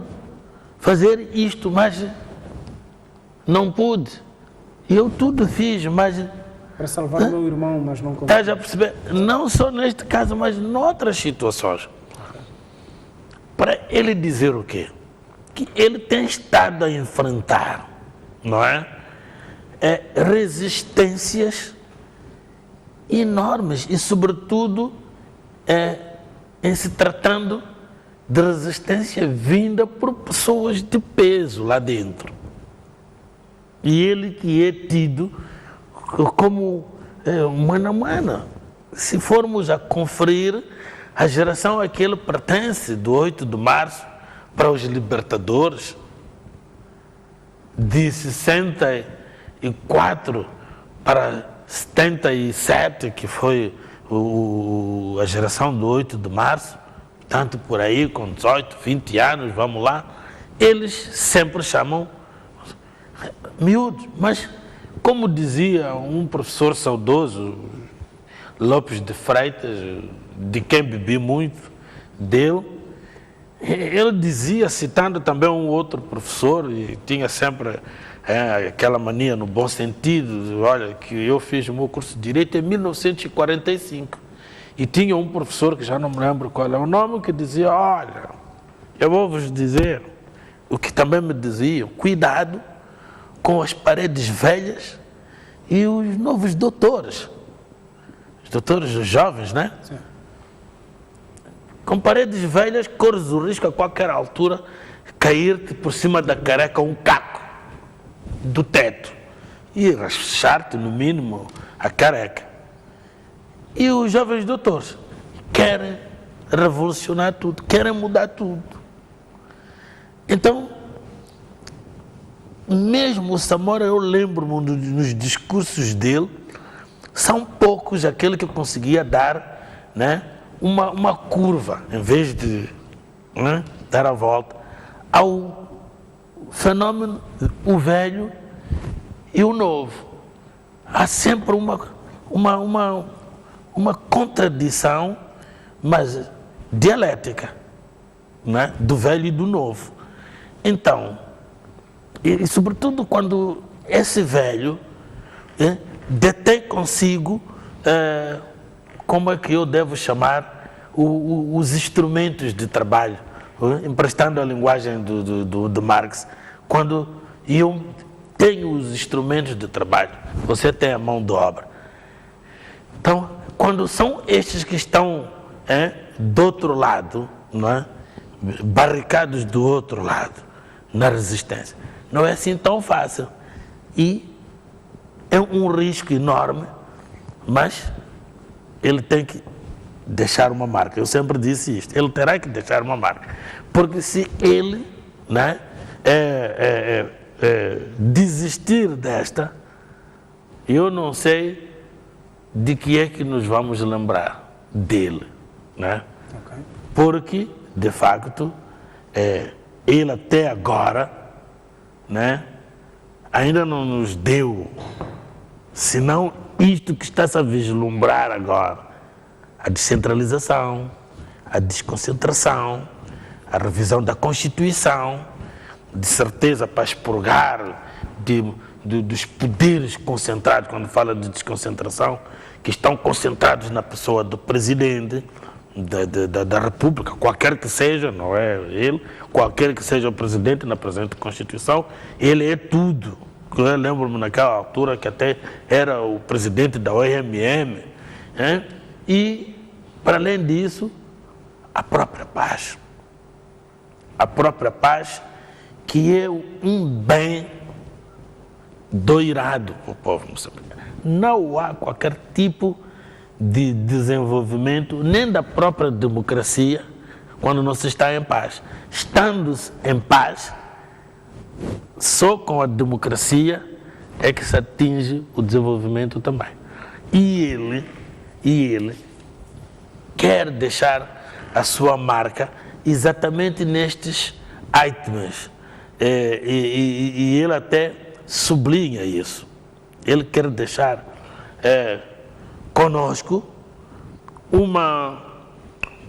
fazer isto, mas não pude. E eu tudo fiz, mas... Para salvar o meu irmão, mas não consegui. Estás a perceber? Não só neste caso, mas noutras situações. Para ele dizer o quê? Que ele tem estado a enfrentar, não é? Resistências enormes e, sobretudo, em se tratando de resistência vinda por pessoas de peso lá dentro. E ele que é tido como mano a mano. Se formos a conferir, a geração a que ele pertence, do 8 de março, para os libertadores, de 64 para 77, que foi a geração do 8 de março, tanto por aí, com 18, 20 anos, vamos lá, eles sempre chamam miúdos. Mas, como dizia um professor saudoso, Lopes de Freitas, de quem bebi muito, ele dizia, citando também um outro professor, e tinha sempre aquela mania no bom sentido, olha, que eu fiz o meu curso de Direito em 1945, e tinha um professor, que já não me lembro qual é o nome, que dizia, olha, eu vou vos dizer o que também me diziam, cuidado com as paredes velhas e os novos doutores. Os doutores, os jovens, né? Sim. Com paredes velhas, corres o risco a qualquer altura cair-te por cima da careca um caco do teto e rachar-te, no mínimo, a careca. E os jovens doutores querem revolucionar tudo, querem mudar tudo. Então, mesmo o Samora, eu lembro-me nos discursos dele, são poucos aquele que conseguia dar, né, uma curva, em vez de, né, dar a volta ao fenômeno, o velho e o novo. Há sempre uma contradição, mas dialética, né, do velho e do novo. Então, e sobretudo quando esse velho detém consigo, como é que eu devo chamar, os instrumentos de trabalho, emprestando a linguagem de Marx, quando eu tenho os instrumentos de trabalho, você tem a mão de obra. Então, quando são estes que estão do outro lado, não é? Barricados do outro lado, na resistência, não é assim tão fácil. E é um risco enorme, mas ele tem que deixar uma marca. Eu sempre disse isto, ele terá que deixar uma marca. Porque se ele, né, desistir desta, eu não sei de que é que nos vamos lembrar dele, né? Okay. Porque, de facto, ele até agora, né, ainda não nos deu, senão isto que está-se a vislumbrar agora, a descentralização, a desconcentração, a revisão da Constituição, de certeza para expurgar dos poderes concentrados, quando fala de desconcentração, que estão concentrados na pessoa do presidente da República, qualquer que seja, não é ele, qualquer que seja o presidente na presente Constituição, ele é tudo. Eu lembro-me naquela altura que até era o presidente da OMM, e, para além disso, a própria paz. A própria paz, que é um bem doirado para o povo moçambicano. Não há qualquer tipo de desenvolvimento, nem da própria democracia, quando não se está em paz. Estando em paz, só com a democracia é que se atinge o desenvolvimento também. E ele quer deixar a sua marca exatamente nestes items, e ele até sublinha isso. Ele quer deixar conosco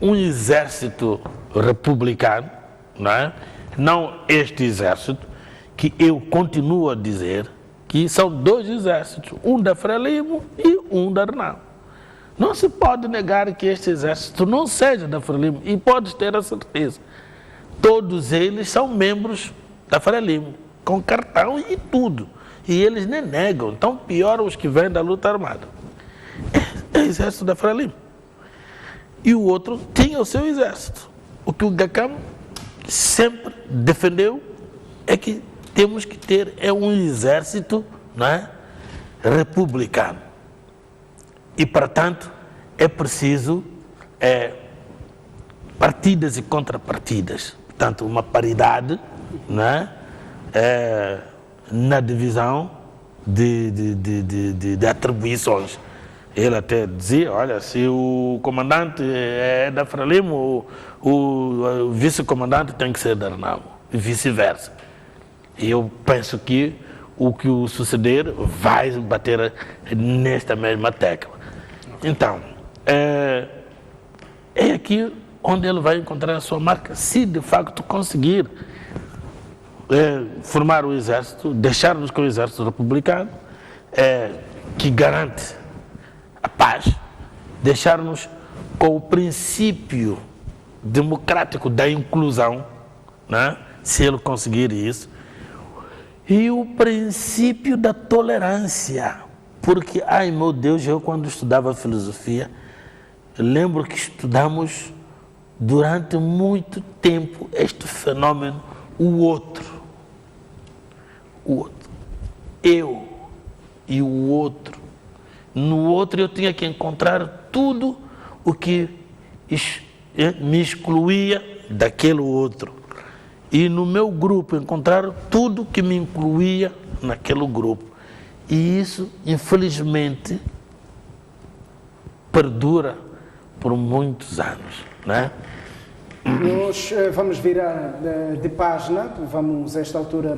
um exército republicano, não é? Não este exército, que eu continuo a dizer que são dois exércitos, um da Frelimo e um da Renamo. Não se pode negar que este exército não seja da Frelimo, e pode ter a certeza. Todos eles são membros da Frelimo, com cartão e tudo. E eles nem negam, então pior os que vêm da luta armada. É o exército da Frelimo. E o outro tinha o seu exército. O que o GACAM sempre defendeu é que temos que ter um exército, não é, republicano. E, portanto, é preciso partidas e contrapartidas. Portanto, uma paridade, não é, na divisão de atribuições. Ele até dizia, olha, se o comandante é da Frelimo, o vice-comandante tem que ser da Renamo, e vice-versa. E eu penso que o que o suceder vai bater nesta mesma tecla. Então, é aqui onde ele vai encontrar a sua marca, se de facto conseguir formar o exército, deixar-nos com o exército republicano, que garante a paz, deixar-nos com o princípio democrático da inclusão, né? Se ele conseguir isso, e o princípio da tolerância, porque, ai meu Deus, eu quando estudava filosofia, lembro que estudamos durante muito tempo este fenômeno, o outro, eu e o outro. No outro eu tinha que encontrar tudo o que me excluía daquele outro. E no meu grupo encontrar tudo que me incluía naquele grupo. E isso, infelizmente, perdura por muitos anos, né? Nós vamos virar de página, vamos a esta altura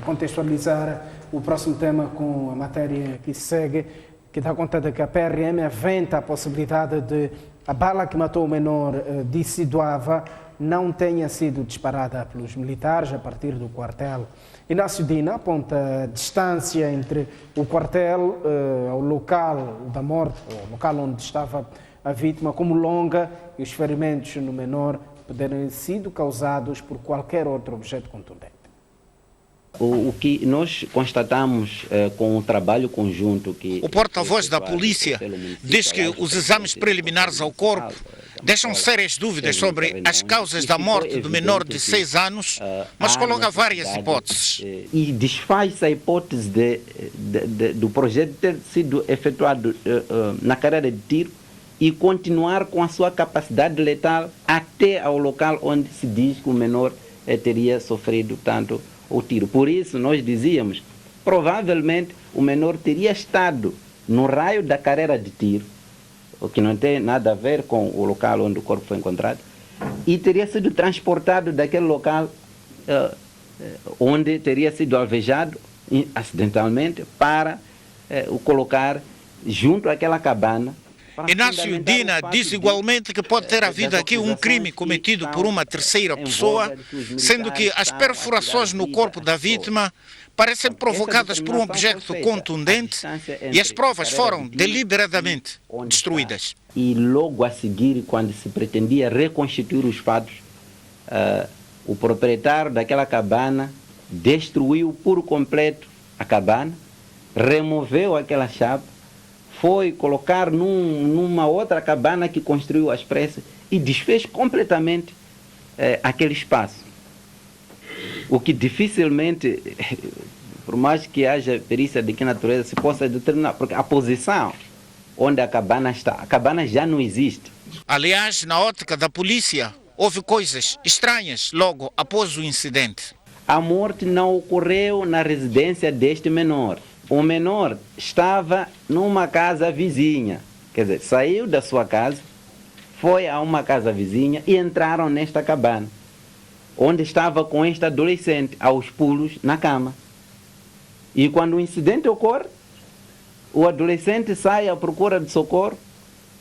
contextualizar o próximo tema com a matéria que segue, que dá conta de que a PRM aventa a possibilidade de a bala que matou o menor de Sidoava não tenha sido disparada pelos militares a partir do quartel. Inácio Dina aponta a distância entre o quartel ao local da morte, o local onde estava a vítima, como longa, e os ferimentos no menor poderem ter sido causados por qualquer outro objeto contundente. O que nós constatamos com o trabalho conjunto que... O porta-voz da polícia diz que os exames preliminares ao corpo deixam sérias dúvidas sobre as causas da morte do menor de 6 anos, mas coloca várias hipóteses. E desfaz a hipótese do projeto ter sido efetuado na carreira de tiro e continuar com a sua capacidade letal até ao local onde se diz que o menor teria sofrido tanto o tiro. Por isso, nós dizíamos, provavelmente o menor teria estado no raio da carreira de tiro, o que não tem nada a ver com o local onde o corpo foi encontrado, e teria sido transportado daquele local onde teria sido alvejado acidentalmente para o colocar junto àquela cabana. Inácio Dina diz igualmente que pode ter havido aqui um crime cometido por uma terceira pessoa, sendo que as perfurações no corpo da vítima parecem provocadas por um objeto contundente e as provas foram deliberadamente destruídas. E logo a seguir, quando se pretendia reconstituir os fatos, o proprietário daquela cabana destruiu por completo a cabana, removeu aquela chapa, foi colocar numa outra cabana que construiu às pressas e desfez completamente aquele espaço. O que dificilmente, por mais que haja perícia de que natureza, se possa determinar, porque a posição onde a cabana está, a cabana já não existe. Aliás, na ótica da polícia, houve coisas estranhas logo após o incidente. A morte não ocorreu na residência deste menor. O menor estava numa casa vizinha, quer dizer, saiu da sua casa, foi a uma casa vizinha e entraram nesta cabana. onde estava com este adolescente aos pulos na cama. E quando o incidente ocorre, o adolescente sai à procura de socorro,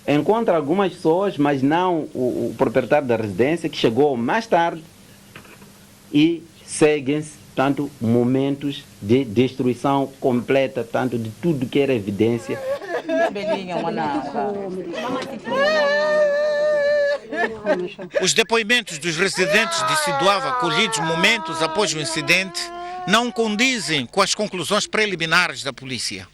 encontra algumas pessoas, mas não o proprietário da residência, que chegou mais tarde, e seguem-se, tanto, momentos de destruição completa, tanto de tudo que era evidência. Os depoimentos dos residentes de Siduava, colhidos momentos após o incidente, não condizem com as conclusões preliminares da polícia.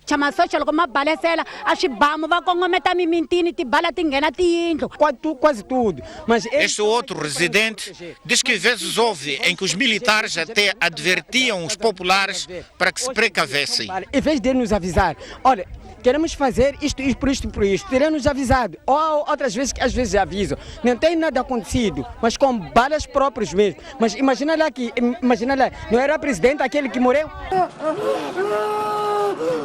Quase tudo. Mas este outro residente diz que vezes houve em que os militares até advertiam os populares para que se precavessem. Em vez de nos avisar, olha, queremos fazer isto, por isto, teremos avisado. Ou outras vezes, que às vezes avisam. Não tem nada acontecido, mas com balas próprias mesmo. Mas imagina lá, não era o presidente aquele que morreu?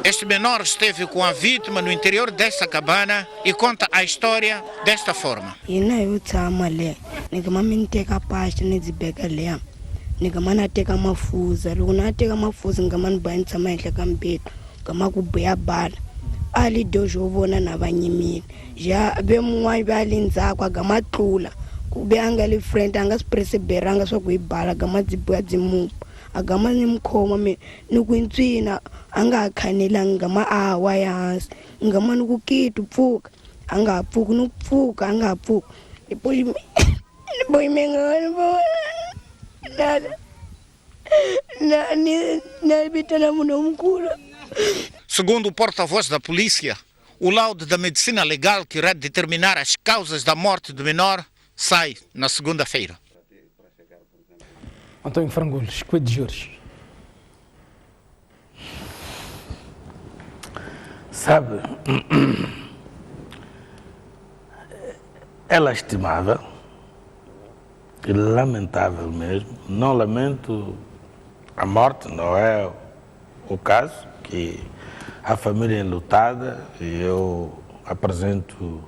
Este menor esteve com a vítima no interior desta cabana e conta a história desta forma. Ali Deus vona na vanyimini já vemos uma balinza com a gama trula o beanga ali frente anga se perceberanga só com ibala gama zibuya zimu a gama nimkhoma me nukwintsina anga khanela ngama awa yansi ngama nukukitu pfuka anga pfuka nupfuka anga pfuka depois mengana na bitana munomkula. Segundo o porta-voz da polícia, o laudo da medicina legal que irá determinar as causas da morte do menor sai na segunda-feira. Antônio Frangulis, quid de juros? Sabe, é lastimável e lamentável mesmo. Não lamento a morte, não é o caso, que a família é enlutada e eu apresento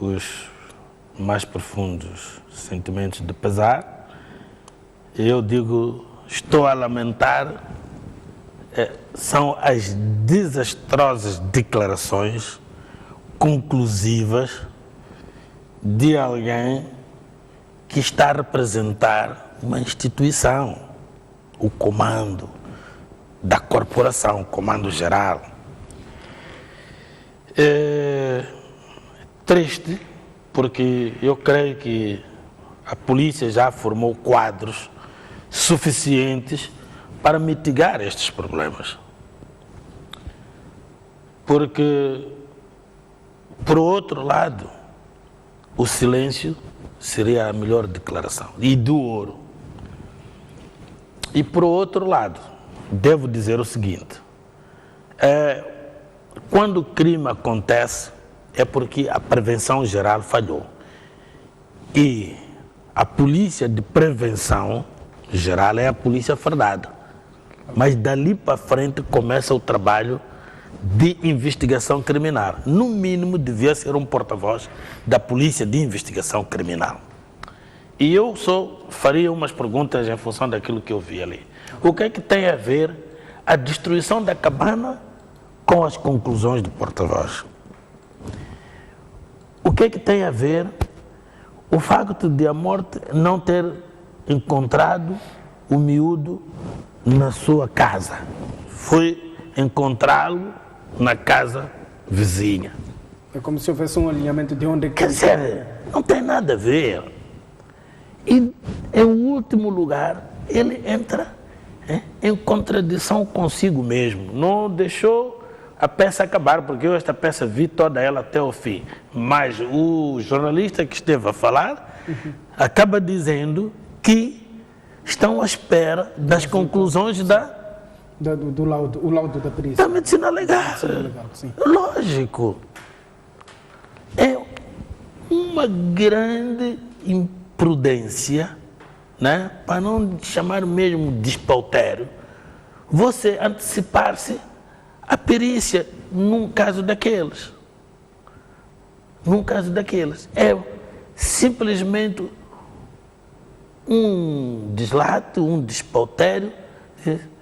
os mais profundos sentimentos de pesar. Eu digo, estou a lamentar, são as desastrosas declarações conclusivas de alguém que está a representar uma instituição, o comando da corporação, comando geral. É triste, porque eu creio que a polícia já formou quadros suficientes para mitigar estes problemas. Porque, por outro lado, o silêncio seria a melhor declaração, e do ouro. E, por outro lado, devo dizer o seguinte, quando o crime acontece é porque a prevenção geral falhou. E a polícia de prevenção geral é a polícia fardada. Mas dali para frente começa o trabalho de investigação criminal. No mínimo devia ser um porta-voz da polícia de investigação criminal. E eu só faria umas perguntas em função daquilo que eu vi ali. O que é que tem a ver a destruição da cabana com as conclusões do porta-voz? O que é que tem a ver o facto de a morte não ter encontrado o miúdo na sua casa? Foi encontrá-lo na casa vizinha. É como se houvesse um alinhamento de onde... Quer dizer, não tem nada a ver. E, em último lugar, ele entra em contradição consigo mesmo. Não deixou a peça acabar, porque eu esta peça vi toda ela até o fim. Mas o jornalista que esteve a falar acaba dizendo que estão à espera das conclusões do laudo da perícia. Da medicina legal. Sim. Lógico. É uma grande imprudência, né? Para não chamar mesmo de despautério, você antecipar-se à perícia num caso daqueles. Num caso daqueles. É simplesmente um dislate, um despautério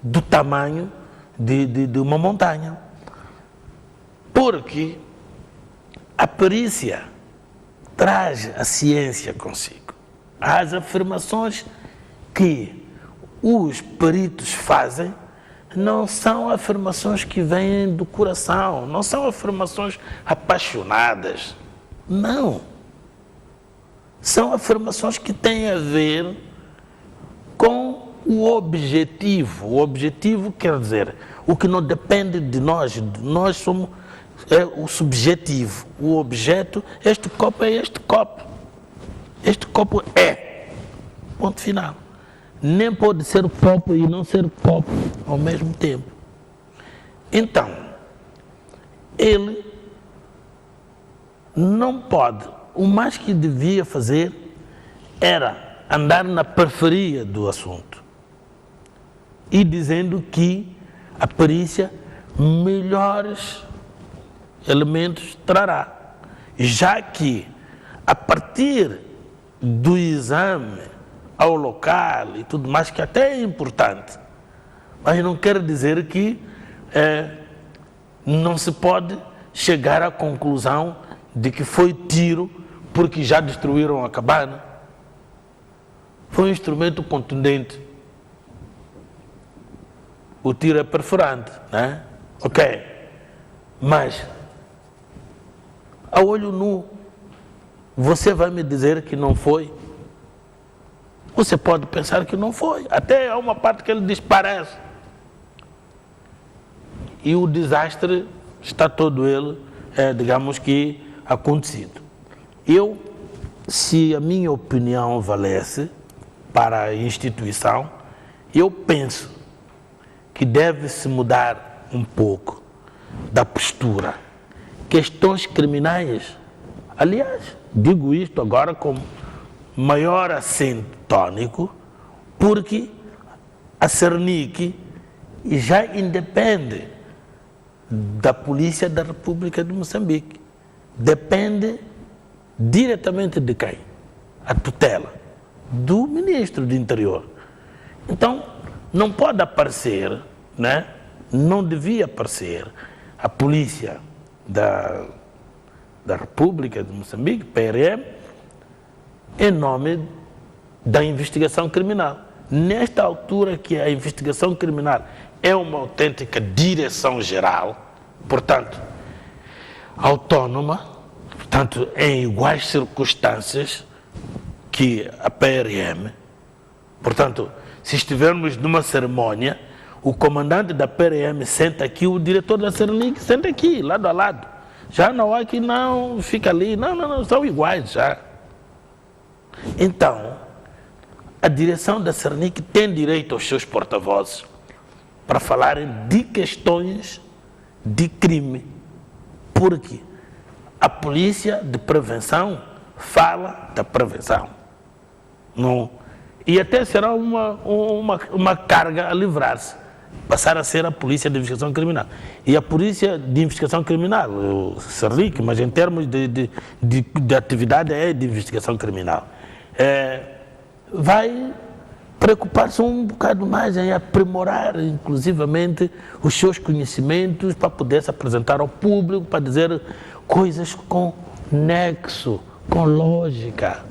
do tamanho de uma montanha. Porque a perícia traz a ciência consigo. As afirmações que os peritos fazem não são afirmações que vêm do coração, não são afirmações apaixonadas. Não. São afirmações que têm a ver com o objetivo. O objetivo quer dizer, o que não depende de nós somos o subjetivo. O objeto, este copo é este copo. Este copo é. Ponto final. Nem pode ser copo e não ser copo ao mesmo tempo. Então, ele não pode, o mais que devia fazer era andar na periferia do assunto e dizendo que a perícia melhores elementos trará, já que a partir do exame ao local e tudo mais, que até é importante, mas não quer dizer que não se pode chegar à conclusão de que foi tiro porque já destruíram a cabana. Foi um instrumento contundente. O tiro é perfurante, né? Ok. Mas, a olho nu, você vai me dizer que não foi? Você pode pensar que não foi. Até há uma parte que ele desparece. E o desastre está todo ele, digamos que, acontecido. Se a minha opinião valesse para a instituição, eu penso que deve-se mudar um pouco da postura. Questões criminais, aliás, digo isto agora com maior acento tônico, porque a Cernic já independe da Polícia da República de Moçambique. Depende diretamente de quem? A tutela do Ministro do Interior. Então, não pode aparecer, né? Não devia aparecer a Polícia da República de Moçambique, PRM, em nome da investigação criminal. Nesta altura que a investigação criminal é uma autêntica direção-geral, portanto, autônoma, portanto, em iguais circunstâncias que a PRM. Portanto, se estivermos numa cerimônia, o comandante da PRM senta aqui, o diretor da Cernic senta aqui, lado a lado. Já não há que não, fica ali, não, são iguais já. Então, a direção da Cernic tem direito aos seus porta-vozes para falarem de questões de crime, porque a polícia de prevenção fala da prevenção. Não, e até será uma carga a livrar-se, passar a ser a polícia de investigação criminal. E a polícia de investigação criminal, o Cernic, mas em termos de atividade é de investigação criminal, vai preocupar-se um bocado mais em aprimorar, inclusivamente, os seus conhecimentos para poder se apresentar ao público, para dizer coisas com nexo, com lógica.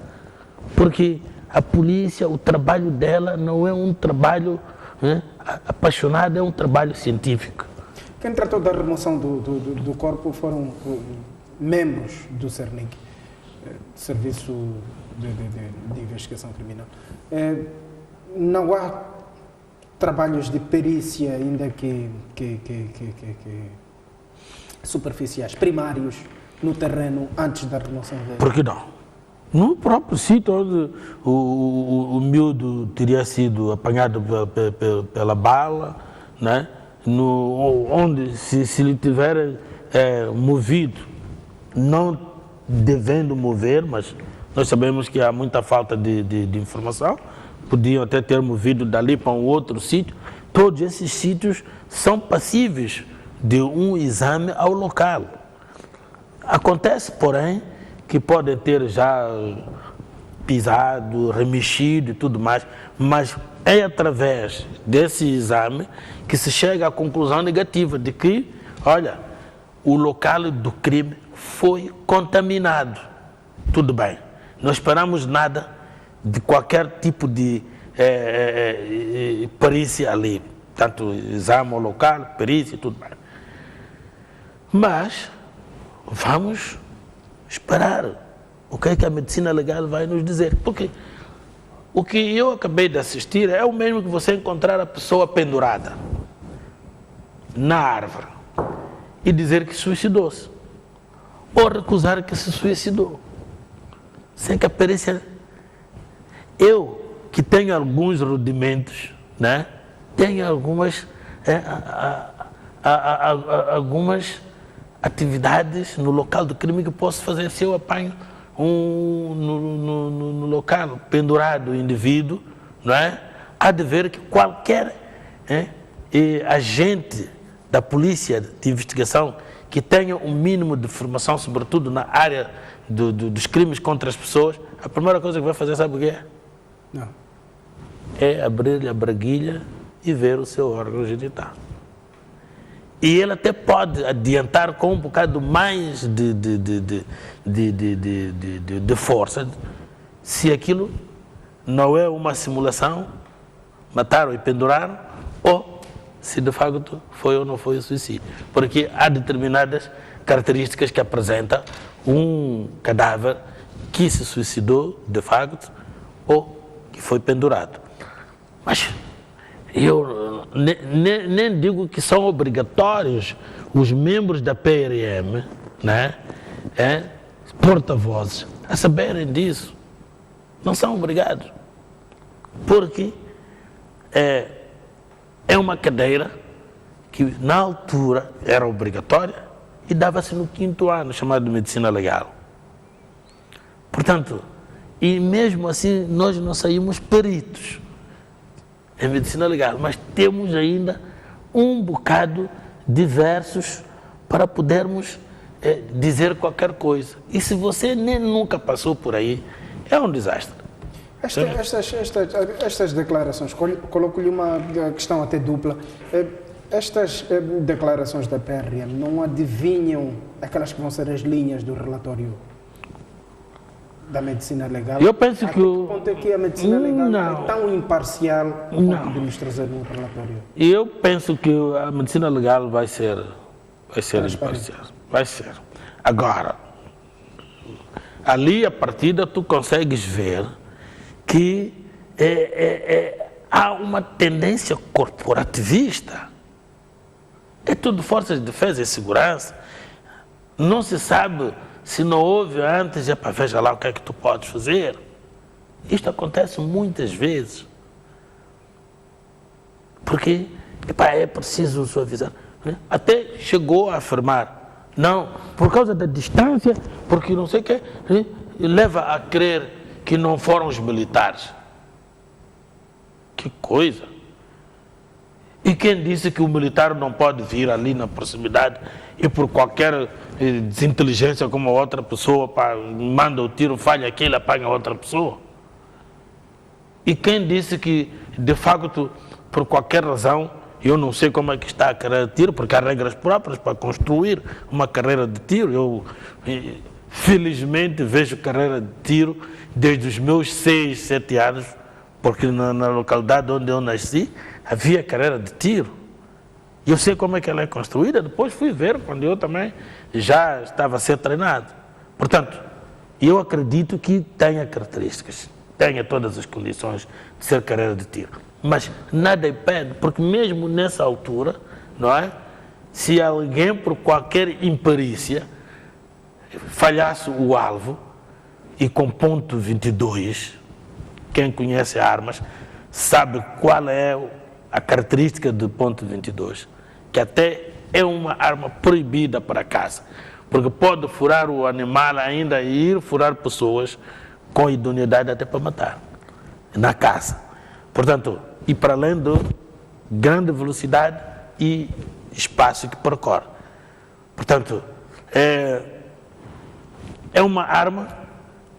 Porque a polícia, o trabalho dela não é um trabalho apaixonado, é um trabalho científico. Quem tratou da remoção do corpo foram membros do Cernic, Serviço de Investigação Criminal. Não há trabalhos de perícia ainda que superficiais, primários, no terreno antes da remoção dele? Por que não? No próprio sítio onde o miúdo teria sido apanhado pela bala, né? Onde se ele tiver movido, não devendo mover, mas nós sabemos que há muita falta de informação, podiam até ter movido dali para um outro sítio. Todos esses sítios são passíveis de um exame ao local. Acontece, porém, que podem ter já pisado, remexido e tudo mais, mas é através desse exame que se chega à conclusão negativa de que, olha, o local do crime foi contaminado. Tudo bem, não esperamos nada de qualquer tipo de perícia ali, tanto exame ao local, perícia e tudo bem. Mas vamos esperar o que é que a medicina legal vai nos dizer, porque o que eu acabei de assistir é o mesmo que você encontrar a pessoa pendurada na árvore e dizer que suicidou-se, ou recusar que se suicidou, sem que a perícia... Eu, que tenho alguns rudimentos, né? Tenho algumas atividades no local do crime que posso fazer se eu apanho no local pendurado o indivíduo, não é? Há de ver que qualquer agente da polícia de investigação que tenha um mínimo de formação, sobretudo na área dos crimes contra as pessoas, a primeira coisa que vai fazer, sabe o que é? Não. É abrir-lhe a braguilha e ver o seu órgão genital. E ele até pode adiantar com um bocado mais de força, se aquilo não é uma simulação, mataram e penduraram, ou se de facto foi ou não foi o suicídio. Porque há determinadas características que apresentam um cadáver que se suicidou de facto ou que foi pendurado. Mas eu nem digo que são obrigatórios os membros da PRM, né, porta-vozes, a saberem disso. Não são obrigados. Porque é uma cadeira que na altura era obrigatória e dava-se no 5º ano, chamado de Medicina Legal. Portanto, e mesmo assim nós não saímos peritos em Medicina Legal, mas temos ainda um bocado de versos para podermos dizer qualquer coisa. E se você nem nunca passou por aí, é um desastre. Estas declarações, coloco-lhe uma questão até dupla. Estas declarações da PRM não adivinham aquelas que vão ser as linhas do relatório da medicina legal? Eu penso que ponto é que a medicina legal é tão imparcial como de nos trazer no relatório? Eu penso que a medicina legal vai ser imparcial. Vai ser. Agora, ali a partida tu consegues ver que há uma tendência corporativista. É tudo forças de defesa e segurança. Não se sabe se não houve antes, veja lá o que é que tu podes fazer. Isto acontece muitas vezes. Porque é preciso suavizar. Até chegou a afirmar, não, por causa da distância, porque não sei o que, leva a crer que não foram os militares. Que coisa! E quem disse que o militar não pode vir ali na proximidade e por qualquer desinteligência como a outra pessoa manda o tiro, falha aquele, apanha outra pessoa? E quem disse que, de facto, por qualquer razão, eu não sei como é que está a carreira de tiro, porque há regras próprias para construir uma carreira de tiro. Eu, felizmente, vejo carreira de tiro desde os meus 6, 7 anos, porque na localidade onde eu nasci, havia carreira de tiro. E eu sei como é que ela é construída, depois fui ver, quando eu também já estava a ser treinado. Portanto, eu acredito que tenha características, tenha todas as condições de ser carreira de tiro. Mas nada impede, porque mesmo nessa altura, não é? Se alguém, por qualquer imperícia, falhasse o alvo, e com ponto 22, quem conhece armas, sabe qual é a característica do ponto 22, que até é uma arma proibida para caça, porque pode furar o animal ainda e ir furar pessoas com idoneidade até para matar, na caça. Portanto, e para além de grande velocidade e espaço que percorre. Portanto, é uma arma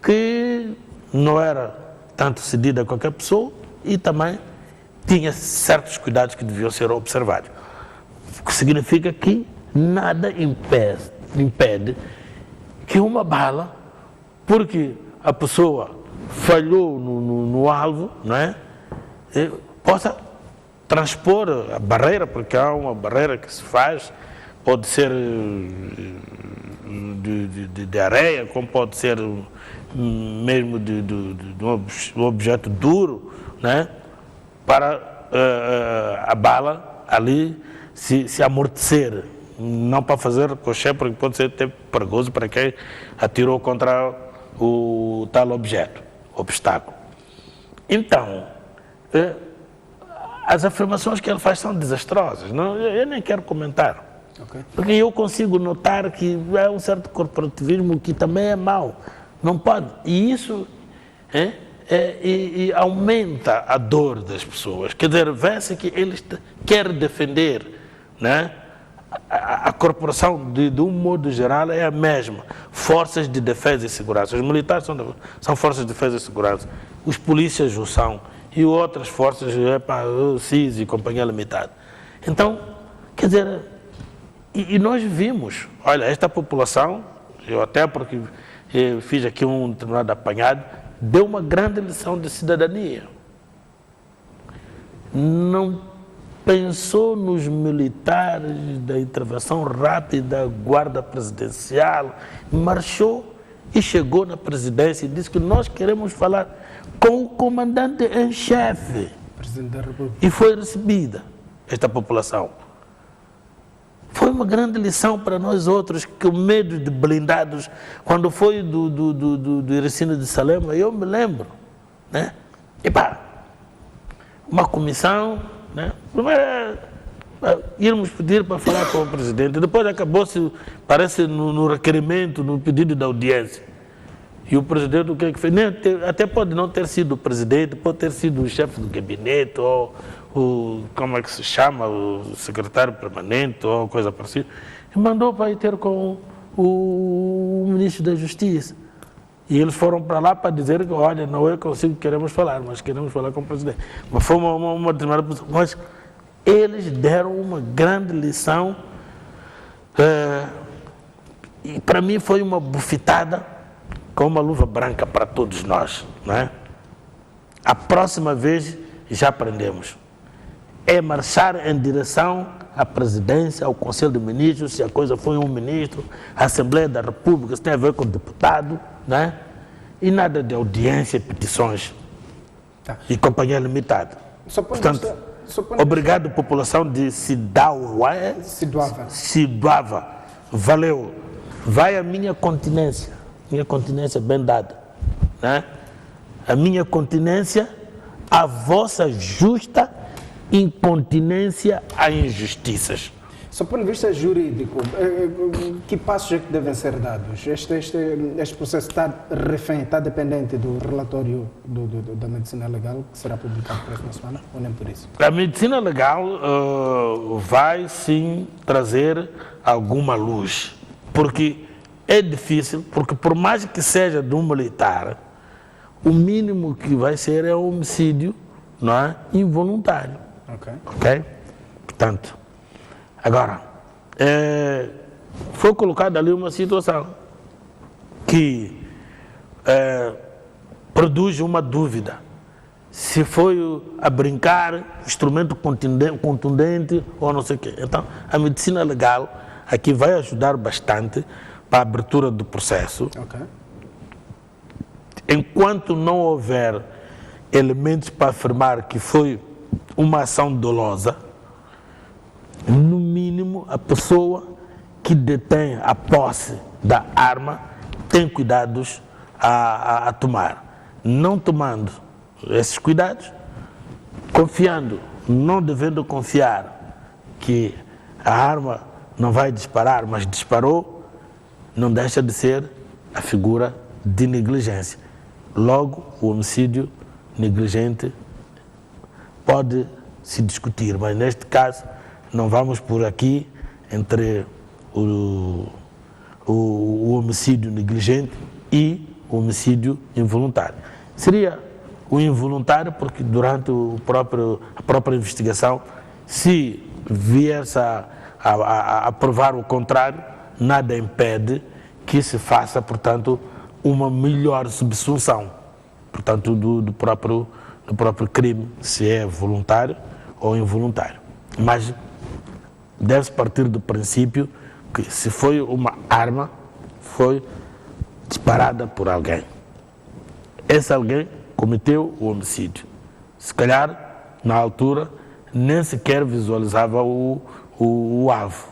que não era tanto cedida a qualquer pessoa e também tinha certos cuidados que deviam ser observados. O que significa que nada impede que uma bala, porque a pessoa falhou no alvo, não é? Possa transpor a barreira, porque há uma barreira que se faz, pode ser de areia, como pode ser mesmo de um objeto duro, né? Para a bala ali se amortecer, não para fazer ricochete, porque pode ser até perigoso para quem atirou contra o tal obstáculo. Então, as afirmações que ele faz são desastrosas, não? Eu nem quero comentar. Okay. Porque eu consigo notar que é um certo corporativismo que também é mau. Não pode. E isso e aumenta a dor das pessoas. Quer dizer, vê-se que eles querem defender, né? A corporação, de um modo geral, é a mesma. Forças de defesa e segurança. Os militares são forças de defesa e segurança. Os polícias o são. E outras forças, o CIS e Companhia Limitada. Então, quer dizer, e nós vimos, olha, esta população, eu até porque fiz aqui um determinado apanhado, deu uma grande lição de cidadania. Não pensou nos militares da intervenção rápida, guarda presidencial, marchou e chegou na presidência e disse que nós queremos falar com o comandante em chefe. Presidente da República. E foi recebida esta população. Foi uma grande lição para nós outros, que o medo de blindados, quando foi do Ercílio de Salema, eu me lembro, né? Uma comissão, né? Primeiro íamos pedir para falar com o presidente, depois acabou-se, parece, no requerimento, no pedido da audiência. E o presidente, o que é que fez? Até pode não ter sido o presidente, pode ter sido o chefe do gabinete, ou como é que se chama, o secretário permanente, ou coisa parecida. E mandou para ir ter com o ministro da Justiça. E eles foram para lá para dizer que, olha, não é consigo que queremos falar, mas queremos falar com o presidente. Mas foi uma determinada posição. Mas eles deram uma grande lição. E para mim foi uma bufetada com uma luva branca para todos nós, não é? A próxima vez já aprendemos. É marchar em direção à presidência, ao Conselho de Ministros, se a coisa foi um ministro, a Assembleia da República, se tem a ver com o deputado, não é? E nada de audiência, petições e Companhia Limitada. Portanto, obrigado, população de Siduava. Valeu. Vai a minha continência bem dada, né? A minha continência, a vossa justa incontinência a injustiças. Do ponto de vista jurídico, que passos é que devem ser dados? Este processo está refém, está dependente do relatório da medicina legal, que será publicado na próxima semana, ou nem por isso? A medicina legal vai sim trazer alguma luz, porque é difícil, porque por mais que seja de um militar, o mínimo que vai ser é um homicídio, não é? Involuntário. Ok? Portanto, agora, foi colocada ali uma situação que produz uma dúvida. Se foi a brincar, instrumento contundente ou não sei o quê. Então, a medicina legal aqui vai ajudar bastante para a abertura do processo. Okay. Enquanto não houver elementos para afirmar que foi uma ação dolosa, no mínimo a pessoa que detém a posse da arma tem cuidados a tomar. Não tomando esses cuidados, confiando, não devendo confiar que a arma não vai disparar, mas disparou, não deixa de ser a figura de negligência. Logo, o homicídio negligente pode se discutir, mas neste caso não vamos por aqui entre o homicídio negligente e o homicídio involuntário. Seria o involuntário, porque durante a própria investigação, se viesse a provar o contrário, nada impede que se faça, portanto, uma melhor subsunção, portanto, do próprio crime, se é voluntário ou involuntário. Mas deve-se partir do princípio que se foi uma arma, foi disparada por alguém. Esse alguém cometeu o homicídio. Se calhar, na altura, nem sequer visualizava o alvo.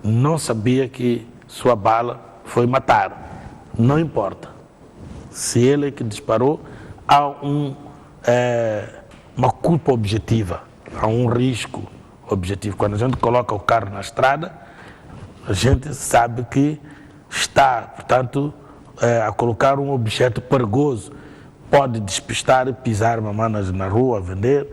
Não sabia que sua bala foi matar. Não importa. Se ele é que disparou, há uma culpa objetiva, há um risco objetivo. Quando a gente coloca o carro na estrada, a gente sabe que está, portanto, a colocar um objeto perigoso. Pode despistar, pisar mamanas na rua, vender,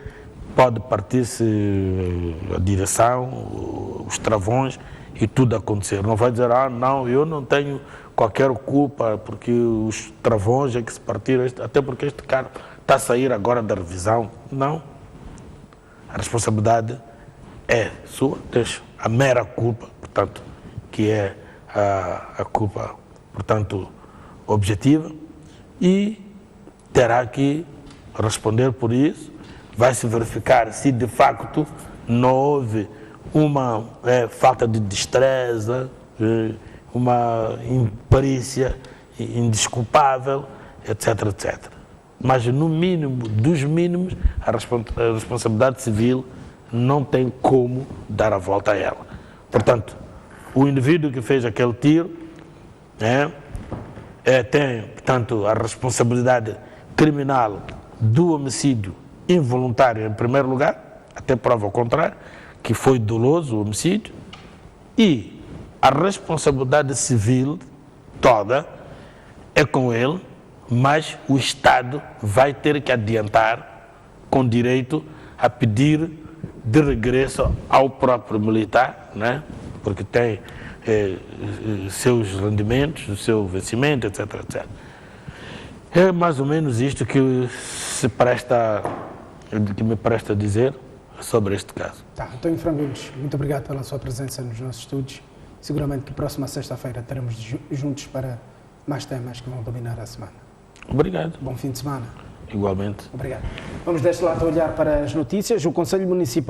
pode partir-se a direção, os travões e tudo acontecer. Não vai dizer, não, eu não tenho qualquer culpa porque os travões é que se partiram, até porque este carro está a sair agora da revisão. Não. A responsabilidade é sua, deixa a mera culpa, portanto, que é a culpa, portanto, objetiva, e terá que responder por isso. Vai se verificar se de facto não houve uma falta de destreza, uma imperícia indesculpável, etc, etc. Mas no mínimo dos mínimos, a responsabilidade civil não tem como dar a volta a ela. Portanto, o indivíduo que fez aquele tiro tem, portanto, a responsabilidade criminal do homicídio involuntário em primeiro lugar, até prova ao contrário, que foi doloso o homicídio, e a responsabilidade civil toda é com ele, mas o Estado vai ter que adiantar com direito a pedir de regresso ao próprio militar, né? Porque tem seus rendimentos, o seu vencimento, etc, etc. É mais ou menos isto que me presta a dizer sobre este caso. António Frangulos, muito obrigado pela sua presença nos nossos estúdios. Seguramente que próxima sexta-feira teremos juntos para mais temas que vão dominar a semana. Obrigado. Bom fim de semana. Igualmente. Obrigado. Vamos deste lado olhar para as notícias. O Conselho Municipal